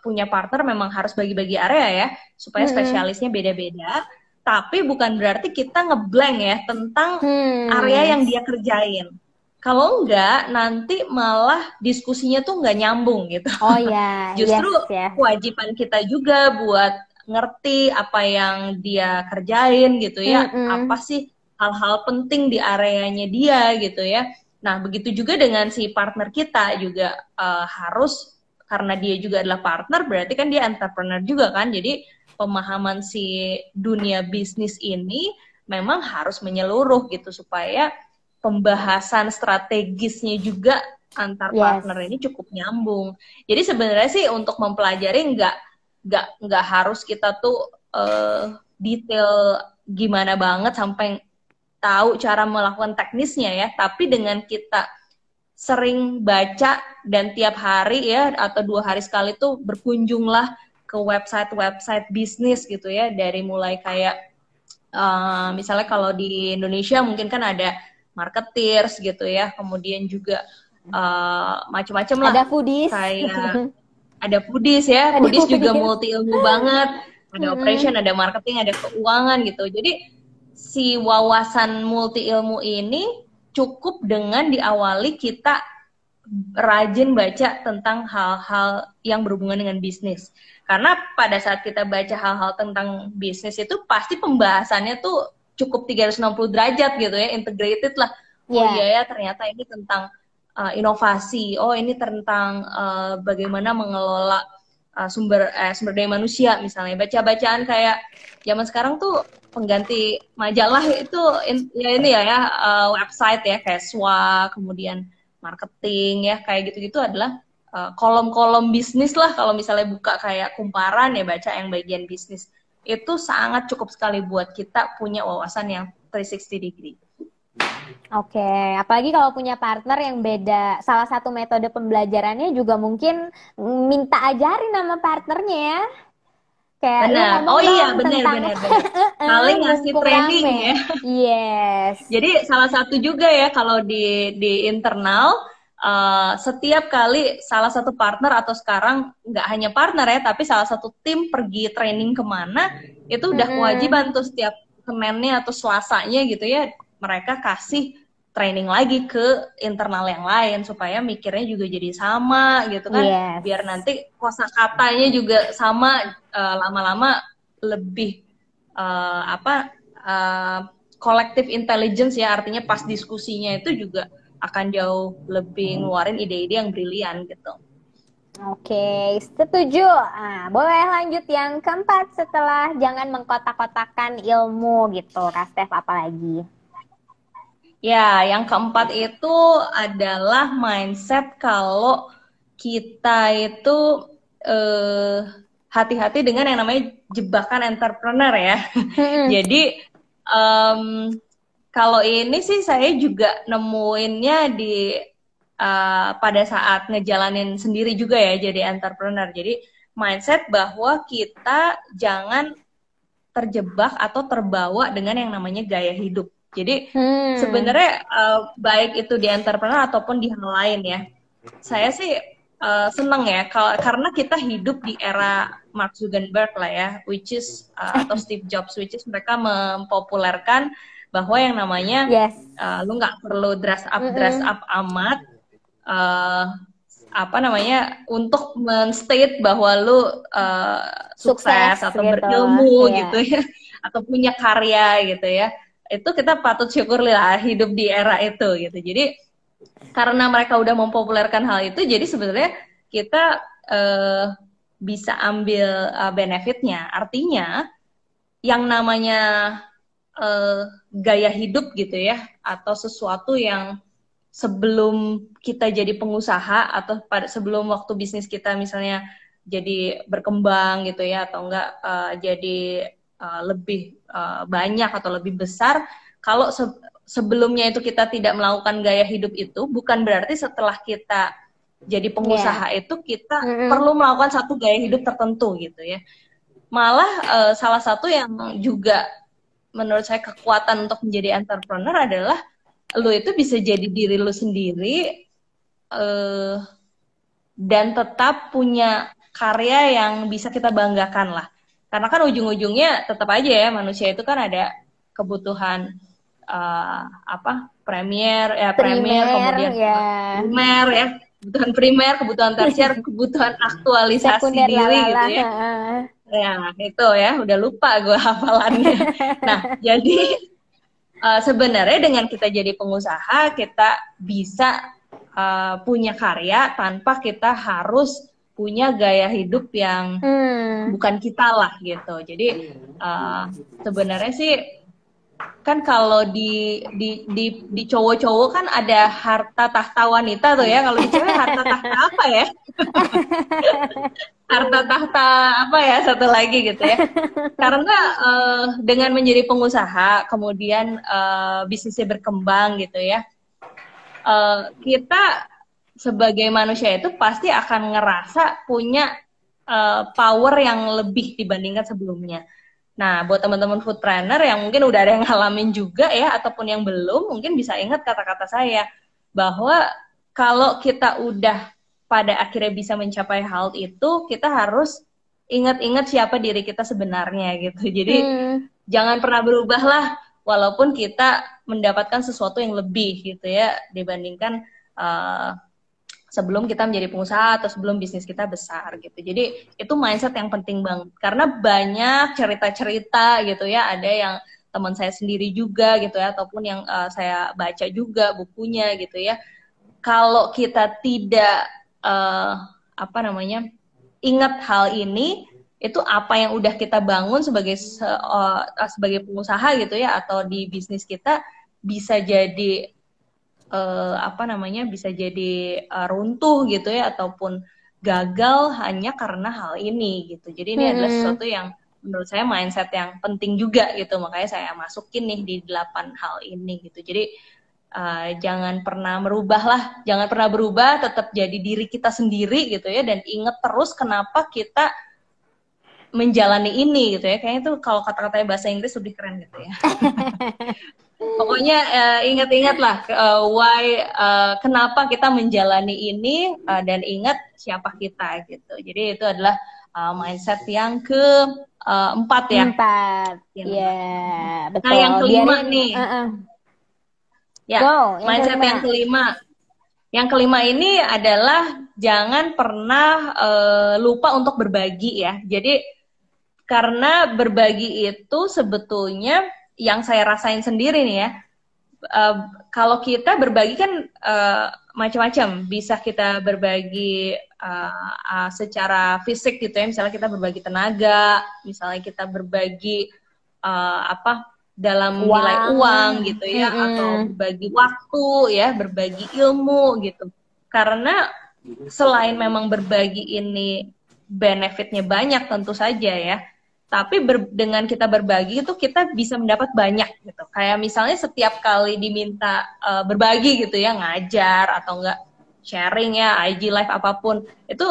punya partner memang harus bagi-bagi area ya, supaya spesialisnya beda-beda. Tapi bukan berarti kita ngeblank ya tentang area yang dia kerjain. Kalau enggak, nanti malah diskusinya tuh nggak nyambung gitu. Oh ya, Justru kewajiban kita juga buat ngerti apa yang dia kerjain gitu ya. Apa sih hal-hal penting di areanya dia gitu ya. Nah, begitu juga dengan si partner kita juga harus, karena dia juga adalah partner, berarti kan dia entrepreneur juga kan. Jadi pemahaman si dunia bisnis ini memang harus menyeluruh gitu, supaya pembahasan strategisnya juga antar partner ini cukup nyambung. Jadi sebenarnya sih untuk mempelajari nggak harus kita tuh detail gimana banget sampai tahu cara melakukan teknisnya ya, tapi dengan kita sering baca dan tiap hari ya atau 2 hari sekali tuh berkunjunglah ke website bisnis gitu ya, dari mulai kayak misalnya kalau di Indonesia mungkin kan ada marketers gitu ya, kemudian juga macam-macam lah, ada foodies, kayak ada foodies ya, foodies juga multi ilmu banget, ada operation, ada marketing, ada keuangan gitu. Jadi si wawasan multi ilmu ini cukup dengan diawali kita rajin baca tentang hal-hal yang berhubungan dengan bisnis. Karena pada saat kita baca hal-hal tentang bisnis itu pasti pembahasannya tuh cukup 360 derajat gitu ya, integrated lah. Oh iya ya, ternyata ini tentang inovasi. Oh ini tentang bagaimana mengelola sumber daya manusia misalnya. Baca-bacaan kayak zaman sekarang tuh pengganti majalah itu website ya kayak SWA, kemudian marketing ya, kayak gitu-gitu adalah kolom-kolom bisnis lah. Kalau misalnya buka kayak kumparan ya, baca yang bagian bisnis. Itu sangat cukup sekali buat kita punya wawasan yang 360 degree. Oke, apalagi kalau punya partner yang beda. Salah satu metode pembelajarannya juga mungkin minta ajarin sama partnernya ya. Kayak benar. Oh iya, benar. Saling ngasih training rame. Ya. Yes. Jadi salah satu juga ya kalau di internal, setiap kali salah satu partner, atau sekarang nggak hanya partner ya, tapi salah satu tim pergi training kemana, itu udah kewajiban tuh setiap Seninnya atau Selasanya gitu ya, mereka kasih training lagi ke internal yang lain supaya mikirnya juga jadi sama gitu kan. Biar nanti kosakatanya juga sama, lama-lama lebih collective intelligence ya, artinya pas diskusinya itu juga akan jauh lebih ngeluarin ide-ide yang brilian gitu. Oke, setuju. Nah, boleh lanjut yang keempat setelah jangan mengkotak-kotakan ilmu gitu, Kak Steph, apa lagi? Ya, yang keempat itu adalah mindset kalau kita itu hati-hati dengan yang namanya jebakan entrepreneur ya. Jadi kalau ini sih saya juga nemuinnya di pada saat ngejalanin sendiri juga ya jadi entrepreneur. Jadi mindset bahwa kita jangan terjebak atau terbawa dengan yang namanya gaya hidup. Jadi sebenarnya baik itu di entrepreneur ataupun di hal lain ya. Saya sih seneng ya karena kita hidup di era Mark Zuckerberg lah ya, which is atau Steve Jobs, which is mereka mempopulerkan bahwa yang namanya lu nggak perlu dress up amat, apa namanya, untuk men-state bahwa lu sukses atau gitu. berilmu gitu ya, atau punya karya gitu ya. Itu kita patut syukur lah hidup di era itu gitu. Jadi karena mereka udah mempopulerkan hal itu, jadi sebenarnya kita bisa ambil benefitnya. Artinya yang namanya gaya hidup gitu ya, atau sesuatu yang sebelum kita jadi pengusaha atau sebelum waktu bisnis kita misalnya jadi berkembang gitu ya, atau enggak jadi lebih banyak atau lebih besar, kalau sebelumnya itu kita tidak melakukan gaya hidup itu, bukan berarti setelah kita jadi pengusaha itu kita perlu melakukan satu gaya hidup tertentu gitu ya. Malah salah satu yang juga menurut saya kekuatan untuk menjadi entrepreneur adalah lu itu bisa jadi diri lu sendiri dan tetap punya karya yang bisa kita banggakan lah. Karena kan ujung-ujungnya tetap aja ya, manusia itu kan ada kebutuhan primer, kemudian primer ya, kebutuhan primer, kebutuhan tersier, kebutuhan aktualisasi diri gitu ya. Ya itu ya, udah lupa gue hafalannya. Nah jadi sebenarnya dengan kita jadi pengusaha, kita bisa punya karya tanpa kita harus punya gaya hidup yang bukan kita lah gitu. Jadi sebenarnya sih kan kalau di cowok-cowok kan ada harta tahta wanita tuh ya. Kalau di cewek harta tahta apa ya? Harta tahta apa ya, satu lagi gitu ya. Karena dengan menjadi pengusaha, kemudian bisnisnya berkembang gitu ya, kita sebagai manusia itu pasti akan ngerasa punya power yang lebih dibandingkan sebelumnya. Nah, buat teman-teman foodpreneur yang mungkin udah ada yang ngalamin juga ya, ataupun yang belum, mungkin bisa ingat kata-kata saya, bahwa kalau kita udah pada akhirnya bisa mencapai hal itu, kita harus ingat-ingat siapa diri kita sebenarnya gitu. Jadi jangan pernah berubah lah, walaupun kita mendapatkan sesuatu yang lebih gitu ya, dibandingkan sebelum kita menjadi pengusaha atau sebelum bisnis kita besar gitu. Jadi itu mindset yang penting banget. Karena banyak cerita-cerita gitu ya, ada yang teman saya sendiri juga gitu ya, ataupun yang saya baca juga bukunya gitu ya. Kalau kita tidak ingat hal ini, itu apa yang udah kita bangun sebagai pengusaha gitu ya, atau di bisnis kita bisa jadi bisa jadi runtuh gitu ya, ataupun gagal hanya karena hal ini gitu. Jadi ini adalah sesuatu yang menurut saya mindset yang penting juga gitu, makanya saya masukin nih di 8 hal ini gitu. Jadi jangan pernah berubah, tetap jadi diri kita sendiri gitu ya, dan ingat terus kenapa kita menjalani ini gitu ya. Kayaknya itu kalau kata-katanya bahasa Inggris lebih keren gitu ya. Pokoknya ingat-ingat lah kenapa kita menjalani ini, dan ingat siapa kita gitu. Jadi itu adalah mindset yang keempat ya. Iya, betul. Nah yang kelima nih. Ya, mindset yang kelima. Yang kelima ini adalah jangan pernah lupa untuk berbagi ya. Jadi karena berbagi itu sebetulnya yang saya rasain sendiri nih ya, kalau kita berbagi kan macam-macam, bisa kita berbagi secara fisik gitu ya, misalnya kita berbagi tenaga, misalnya kita berbagi dalam nilai uang gitu ya, atau berbagi waktu ya, berbagi ilmu gitu. Karena selain memang berbagi ini benefitnya banyak tentu saja ya, tapi dengan kita berbagi itu kita bisa mendapat banyak gitu. Kayak misalnya setiap kali diminta berbagi gitu ya, ngajar atau enggak sharing ya, IG live apapun, itu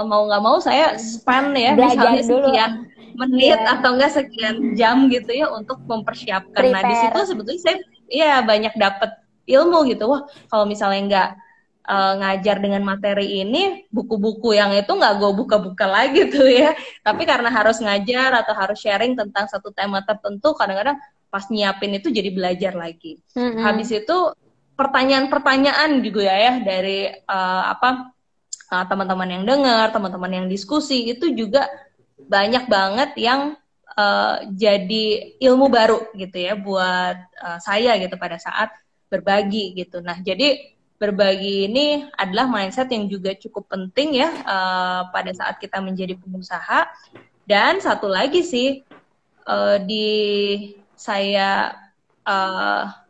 mau nggak mau saya spend ya, misalnya sekian menit atau enggak sekian jam gitu ya untuk mempersiapkan. Nah di situ sebetulnya saya banyak dapat ilmu gitu. Wah kalau misalnya enggak ngajar dengan materi ini, buku-buku yang itu nggak gue buka-buka lagi tuh ya. Tapi karena harus ngajar atau harus sharing tentang satu tema tertentu, kadang-kadang pas nyiapin itu jadi belajar lagi. Habis itu pertanyaan-pertanyaan juga ya dari teman-teman yang dengar, teman-teman yang diskusi, itu juga banyak banget yang jadi ilmu baru gitu ya buat saya gitu pada saat berbagi gitu. Nah, jadi berbagi ini adalah mindset yang juga cukup penting ya pada saat kita menjadi pengusaha. Dan satu lagi sih, di saya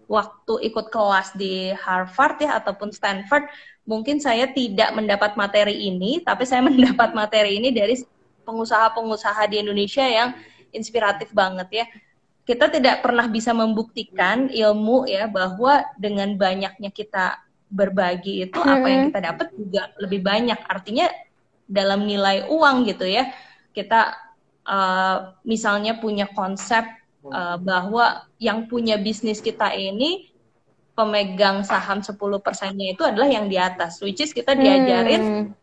waktu ikut kelas di Harvard ya ataupun Stanford, mungkin saya tidak mendapat materi ini, tapi saya mendapat materi ini dari pengusaha-pengusaha di Indonesia yang inspiratif banget ya. Kita tidak pernah bisa membuktikan ilmu ya bahwa dengan banyaknya kita berbagi itu apa yang kita dapat juga lebih banyak. Artinya dalam nilai uang gitu ya. Kita misalnya punya konsep bahwa yang punya bisnis kita ini pemegang saham 10%-nya itu adalah yang di atas, which is kita diajarin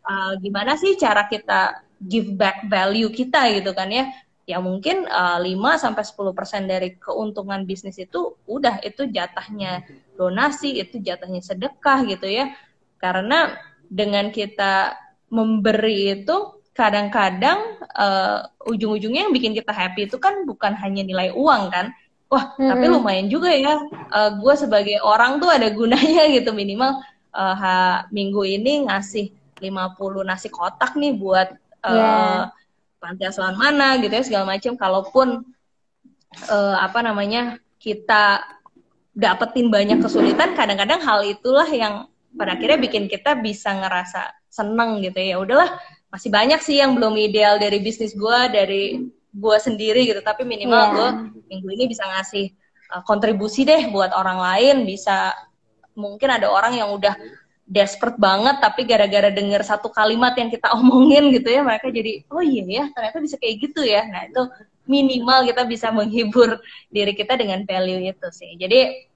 gimana sih cara kita give back value kita gitu kan ya. Ya mungkin 5-10% dari keuntungan bisnis itu udah itu jatahnya donasi, itu jatahnya sedekah gitu ya. Karena dengan kita memberi itu kadang-kadang ujung-ujungnya yang bikin kita happy itu kan bukan hanya nilai uang kan. Wah, tapi lumayan juga ya. Gue sebagai orang tuh ada gunanya gitu, minimal minggu ini ngasih 50 nasi kotak nih buat panti asuhan mana gitu ya segala macam. Kalaupun kita dapetin banyak kesulitan, kadang-kadang hal itulah yang pada akhirnya bikin kita bisa ngerasa seneng gitu ya. Udahlah, masih banyak sih yang belum ideal dari bisnis gue, dari gue sendiri gitu, tapi minimal gue minggu ini bisa ngasih kontribusi deh buat orang lain. Bisa, mungkin ada orang yang udah desperate banget, tapi gara-gara denger satu kalimat yang kita omongin gitu ya, mereka jadi, oh iya ya, ternyata bisa kayak gitu ya. Nah itu minimal kita bisa menghibur diri kita dengan value itu sih. Jadi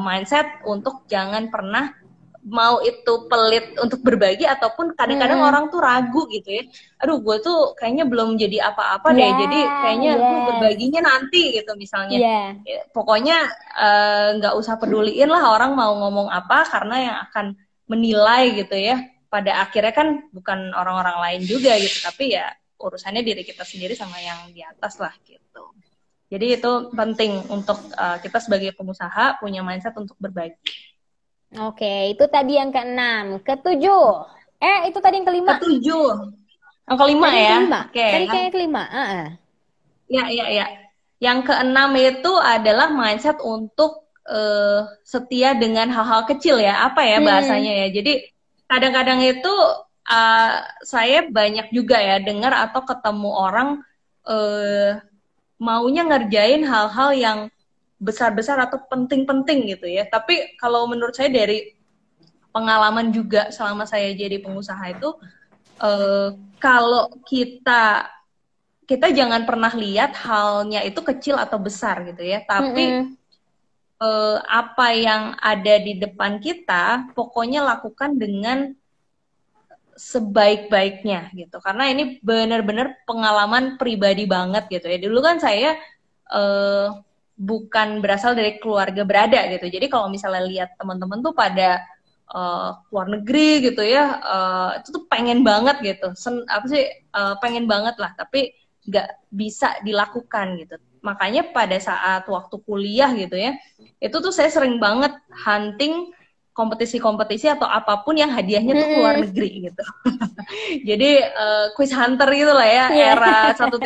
mindset untuk jangan pernah mau itu pelit untuk berbagi, ataupun kadang-kadang orang tuh ragu gitu ya. Aduh, gue tuh kayaknya belum jadi apa-apa deh, jadi kayaknya gue berbaginya nanti gitu misalnya. Ya, pokoknya nggak usah peduliin lah orang mau ngomong apa, karena yang akan menilai gitu ya pada akhirnya kan bukan orang-orang lain juga gitu, tapi ya urusannya diri kita sendiri sama yang di atas lah gitu. Jadi itu penting untuk kita sebagai pengusaha punya mindset untuk berbagi. Oke, itu tadi yang ke-6. Ke-7. Itu tadi yang ke-5. Ke-7. Yang ke-5 tadi ya. Oke. Tadi kayak ke-5. Ya. Yang ke-6 itu adalah mindset untuk setia dengan hal-hal kecil ya. Apa ya bahasanya ya. Jadi kadang-kadang itu saya banyak juga ya dengar atau ketemu orang maunya ngerjain hal-hal yang besar-besar atau penting-penting gitu ya. Tapi kalau menurut saya dari pengalaman juga selama saya jadi pengusaha itu, kalau kita jangan pernah lihat halnya itu kecil atau besar gitu ya. Tapi apa yang ada di depan kita, pokoknya lakukan dengan sebaik-baiknya gitu. Karena ini benar-benar pengalaman pribadi banget gitu ya. Dulu kan saya bukan berasal dari keluarga berada gitu. Jadi kalau misalnya lihat teman-teman tuh pada luar negeri gitu ya, itu tuh pengen banget gitu. Pengen banget lah, tapi nggak bisa dilakukan gitu. Makanya pada saat waktu kuliah gitu ya, itu tuh saya sering banget hunting kompetisi-kompetisi atau apapun yang hadiahnya tuh keluar negeri gitu. Jadi quiz hunter gitu lah ya, era 1.0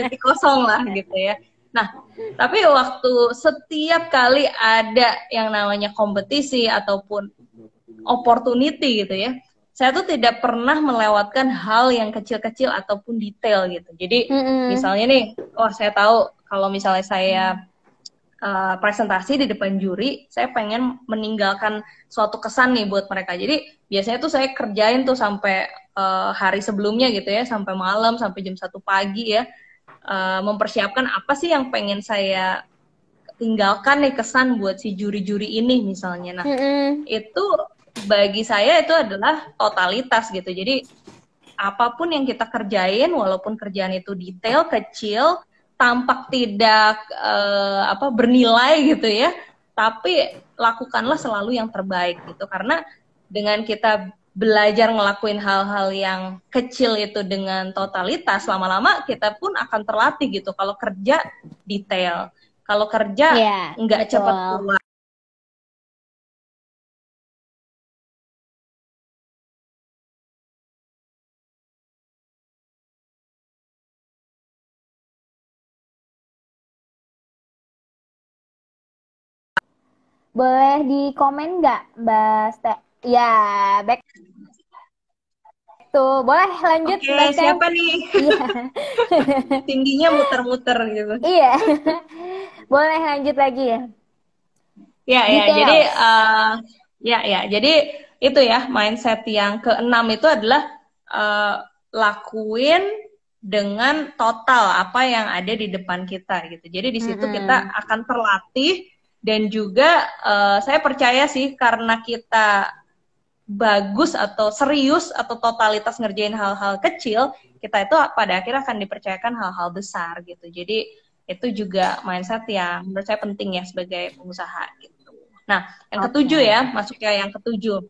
lah gitu ya. Nah, tapi waktu setiap kali ada yang namanya kompetisi ataupun opportunity gitu ya, saya tuh tidak pernah melewatkan hal yang kecil-kecil ataupun detail gitu. Jadi misalnya nih, saya tahu kalau misalnya saya presentasi di depan juri, saya pengen meninggalkan suatu kesan nih buat mereka. Jadi biasanya tuh saya kerjain tuh sampai hari sebelumnya gitu ya, sampai malam, sampai jam 1 pagi ya. Mempersiapkan apa sih yang pengen saya tinggalkan nih kesan buat si juri-juri ini misalnya. Nah, itu bagi saya itu adalah totalitas gitu. Jadi apapun yang kita kerjain, walaupun kerjaan itu detail, kecil, tampak tidak bernilai gitu ya, tapi lakukanlah selalu yang terbaik gitu. Karena dengan kita belajar ngelakuin hal-hal yang kecil itu dengan totalitas, lama-lama kita pun akan terlatih gitu. Kalau kerja detail, kalau kerja nggak cepat keluar. Boleh di komen nggak, Mbak Ste? Ya, back tuh. Boleh lanjut, Oke, Mbak Ste? siapa nih? Iya. Tingginya muter-muter gitu. Iya. Boleh lanjut lagi ya. Ya, Details. jadi itu ya mindset yang keenam itu adalah lakuin dengan total apa yang ada di depan kita gitu. Jadi di situ kita akan terlatih dan juga saya percaya sih karena kita bagus atau serius atau totalitas ngerjain hal-hal kecil, kita itu pada akhirnya akan dipercayakan hal-hal besar gitu. Jadi itu juga mindset yang menurut saya penting ya sebagai pengusaha gitu. Nah, yang ketujuh ya, masuknya yang ketujuh.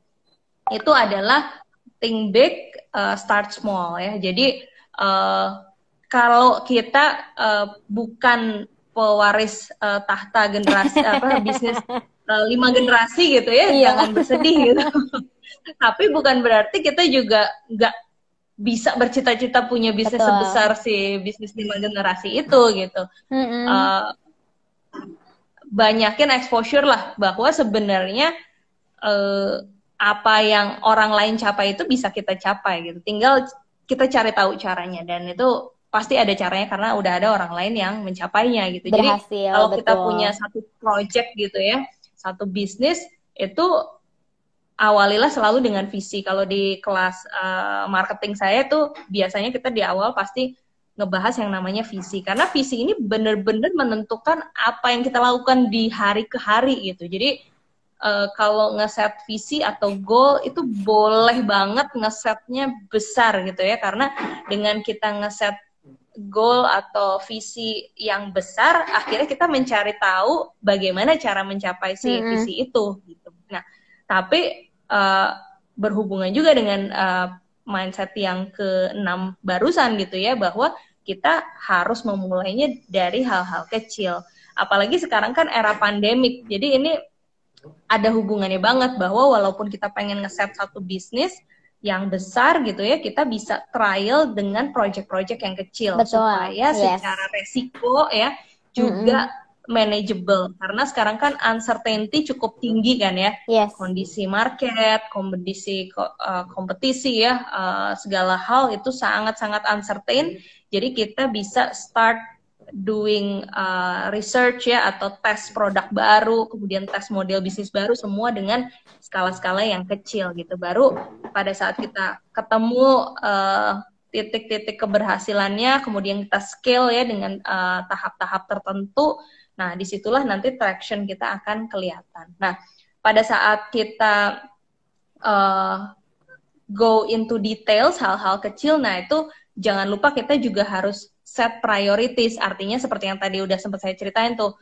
Itu adalah think big, start small ya. Jadi kalau kita bukan pewaris tahta generasi bisnis 5 generasi gitu ya, jangan bersedih gitu. Tapi bukan berarti kita juga nggak bisa bercita-cita punya bisnis sebesar si bisnis 5 generasi itu gitu. Banyakin exposure lah bahwa sebenarnya apa yang orang lain capai itu bisa kita capai gitu. Tinggal kita cari tahu caranya dan itu pasti ada caranya karena udah ada orang lain yang mencapainya gitu. Berhasil, jadi kalau kita punya satu project gitu ya, satu bisnis itu awalilah selalu dengan visi. Kalau di kelas marketing saya tuh biasanya kita di awal pasti ngebahas yang namanya visi. Karena visi ini benar-benar menentukan apa yang kita lakukan di hari ke hari gitu. Jadi kalau ngeset visi atau goal itu boleh banget ngesetnya besar gitu ya. Karena dengan kita ngeset goal atau visi yang besar, akhirnya kita mencari tahu bagaimana cara mencapai si visi itu gitu. Nah, tapi berhubungan juga dengan mindset yang ke-6 barusan gitu ya, bahwa kita harus memulainya dari hal-hal kecil. Apalagi sekarang kan era pandemik, jadi ini ada hubungannya banget bahwa walaupun kita pengen ngeset satu bisnis yang besar gitu ya, kita bisa trial dengan project-project yang kecil. Betul, supaya secara resiko ya juga manageable, karena sekarang kan uncertainty cukup tinggi kan ya, kondisi market, kompetisi ya, segala hal itu sangat-sangat uncertain. Jadi kita bisa start doing research ya, atau tes produk baru, kemudian tes model bisnis baru, semua dengan skala-skala yang kecil gitu. Baru pada saat kita ketemu titik-titik keberhasilannya, kemudian kita scale ya dengan tahap-tahap tertentu. Nah, disitulah nanti traction kita akan kelihatan. Nah, pada saat kita go into details, hal-hal kecil, nah itu jangan lupa kita juga harus set priorities. Artinya seperti yang tadi udah sempat saya ceritain tuh,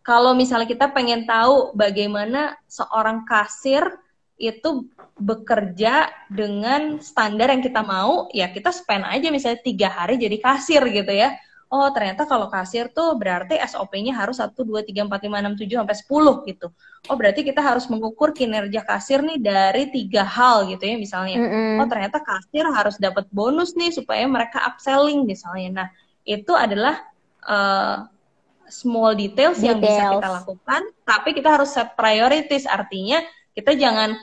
kalau misalnya kita pengen tahu bagaimana seorang kasir itu bekerja dengan standar yang kita mau, ya kita spend aja misalnya 3 hari jadi kasir gitu ya. Oh, ternyata kalau kasir tuh berarti SOP-nya harus 1, 2, 3, 4, 5, 6, 7, sampai 10 gitu. Oh, berarti kita harus mengukur kinerja kasir nih dari 3 hal gitu ya misalnya. Oh, ternyata kasir harus dapat bonus nih supaya mereka upselling misalnya. Nah, itu adalah small details yang bisa kita lakukan, tapi kita harus set priorities. Artinya kita jangan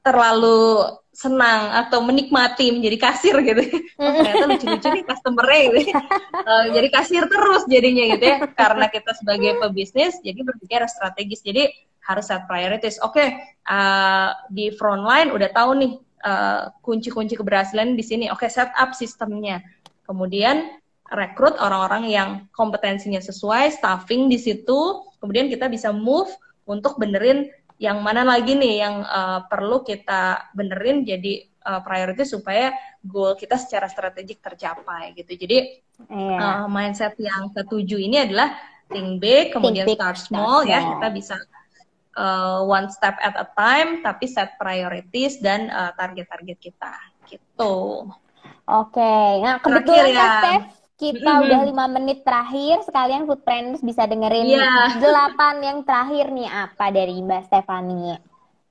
terlalu senang atau menikmati menjadi kasir gitu. Oh, ternyata lucu-lucu nih customer-nya gitu. Jadi kasir terus jadinya gitu ya. Karena kita sebagai pebisnis, jadi berpikir strategis. Jadi harus set priorities. Oke, di front line udah tahu nih kunci-kunci keberhasilan di sini. Oke, set up sistemnya. Kemudian rekrut orang-orang yang kompetensinya sesuai, staffing di situ. Kemudian kita bisa move untuk benerin yang mana lagi nih yang perlu kita benerin jadi prioritas supaya goal kita secara strategik tercapai gitu. Jadi mindset yang ketujuh ini adalah think big, kemudian start small ya. Kita bisa one step at a time, tapi set priorities dan target-target kita gitu. Oke, nah Terakhir kebetulan ya. Kak Steph, kita udah 5 menit terakhir, sekalian Foodpreneurs bisa dengerin Iya. 8 yang terakhir nih apa dari Mbak Stefani.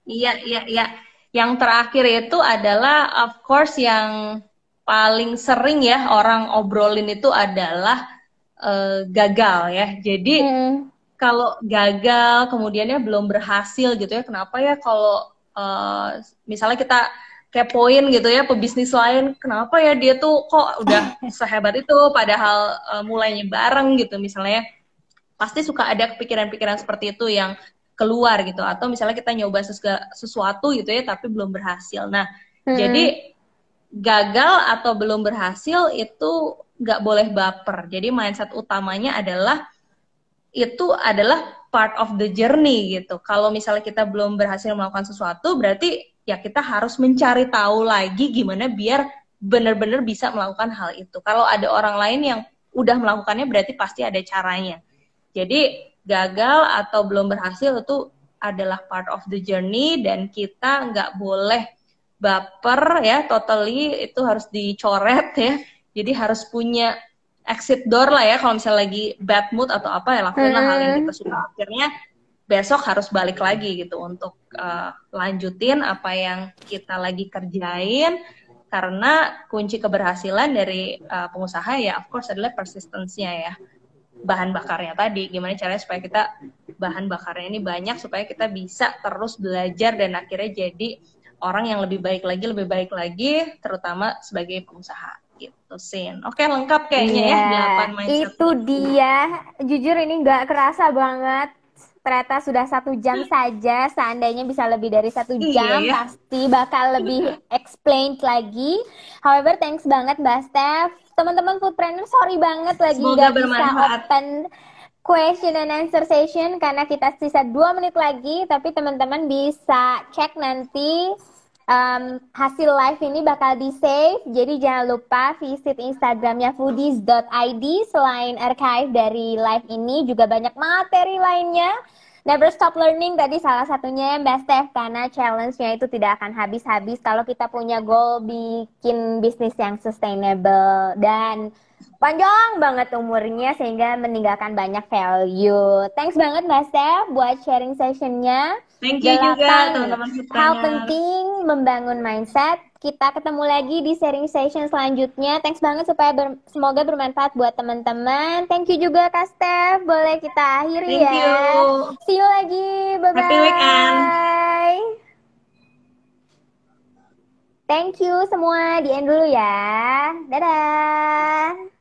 Iya. Yang terakhir itu adalah, of course, yang paling sering ya orang obrolin itu adalah gagal ya. Jadi kalau gagal, kemudiannya belum berhasil gitu ya, kenapa ya kalau misalnya kita kepoin gitu ya pebisnis lain, kenapa ya dia tuh kok udah sehebat itu, padahal mulainya bareng gitu misalnya, pasti suka ada pikiran-pikiran seperti itu yang keluar gitu, atau misalnya kita nyoba sesuatu gitu ya tapi belum berhasil. Nah, jadi gagal atau belum berhasil itu nggak boleh baper. Jadi mindset utamanya adalah itu adalah part of the journey gitu. Kalau misalnya kita belum berhasil melakukan sesuatu, berarti ya kita harus mencari tahu lagi gimana biar benar-benar bisa melakukan hal itu. Kalau ada orang lain yang udah melakukannya, berarti pasti ada caranya. Jadi gagal atau belum berhasil itu adalah part of the journey, dan kita nggak boleh baper ya, totally itu harus dicoret ya. Jadi harus punya exit door lah ya, kalau misalnya lagi bad mood atau apa ya, lakukanlah hal yang kita suka. Akhirnya besok harus balik lagi gitu untuk lanjutin apa yang kita lagi kerjain, karena kunci keberhasilan dari pengusaha ya of course adalah persistence-nya ya, bahan bakarnya tadi, gimana caranya supaya kita bahan bakarnya ini banyak supaya kita bisa terus belajar dan akhirnya jadi orang yang lebih baik lagi, terutama sebagai pengusaha gitu, Sin. Oke, lengkap kayaknya ya 8 mindset. Itu dia, jujur ini nggak kerasa banget. Ternyata sudah 1 jam saja. Seandainya bisa lebih dari 1 jam, ya. pasti bakal lebih explained lagi. However, thanks banget Mbak Steph. Teman-teman Foodpreneur, sorry banget lagi nggak bisa open question and answer session karena kita sisa 2 menit lagi. Tapi teman-teman bisa cek nanti. Hasil live ini bakal di save, jadi jangan lupa visit Instagramnya foodies.id. Selain archive dari live ini juga banyak materi lainnya. Never stop learning tadi salah satunya Mbak Steph, karena challenge-nya itu tidak akan habis-habis kalau kita punya goal bikin bisnis yang sustainable dan panjang banget umurnya sehingga meninggalkan banyak value. Thanks banget Mbak Steph buat sharing sessionnya. Thank you juga teman-teman. Hal penting membangun mindset. Kita ketemu lagi di sharing session selanjutnya. Thanks banget, supaya semoga bermanfaat buat teman-teman. Thank you juga Kak Steph. Boleh kita akhiri ya. Thank you. See you lagi. Bye-bye. Happy weekend. Thank you semua. Di end dulu ya. Dadah.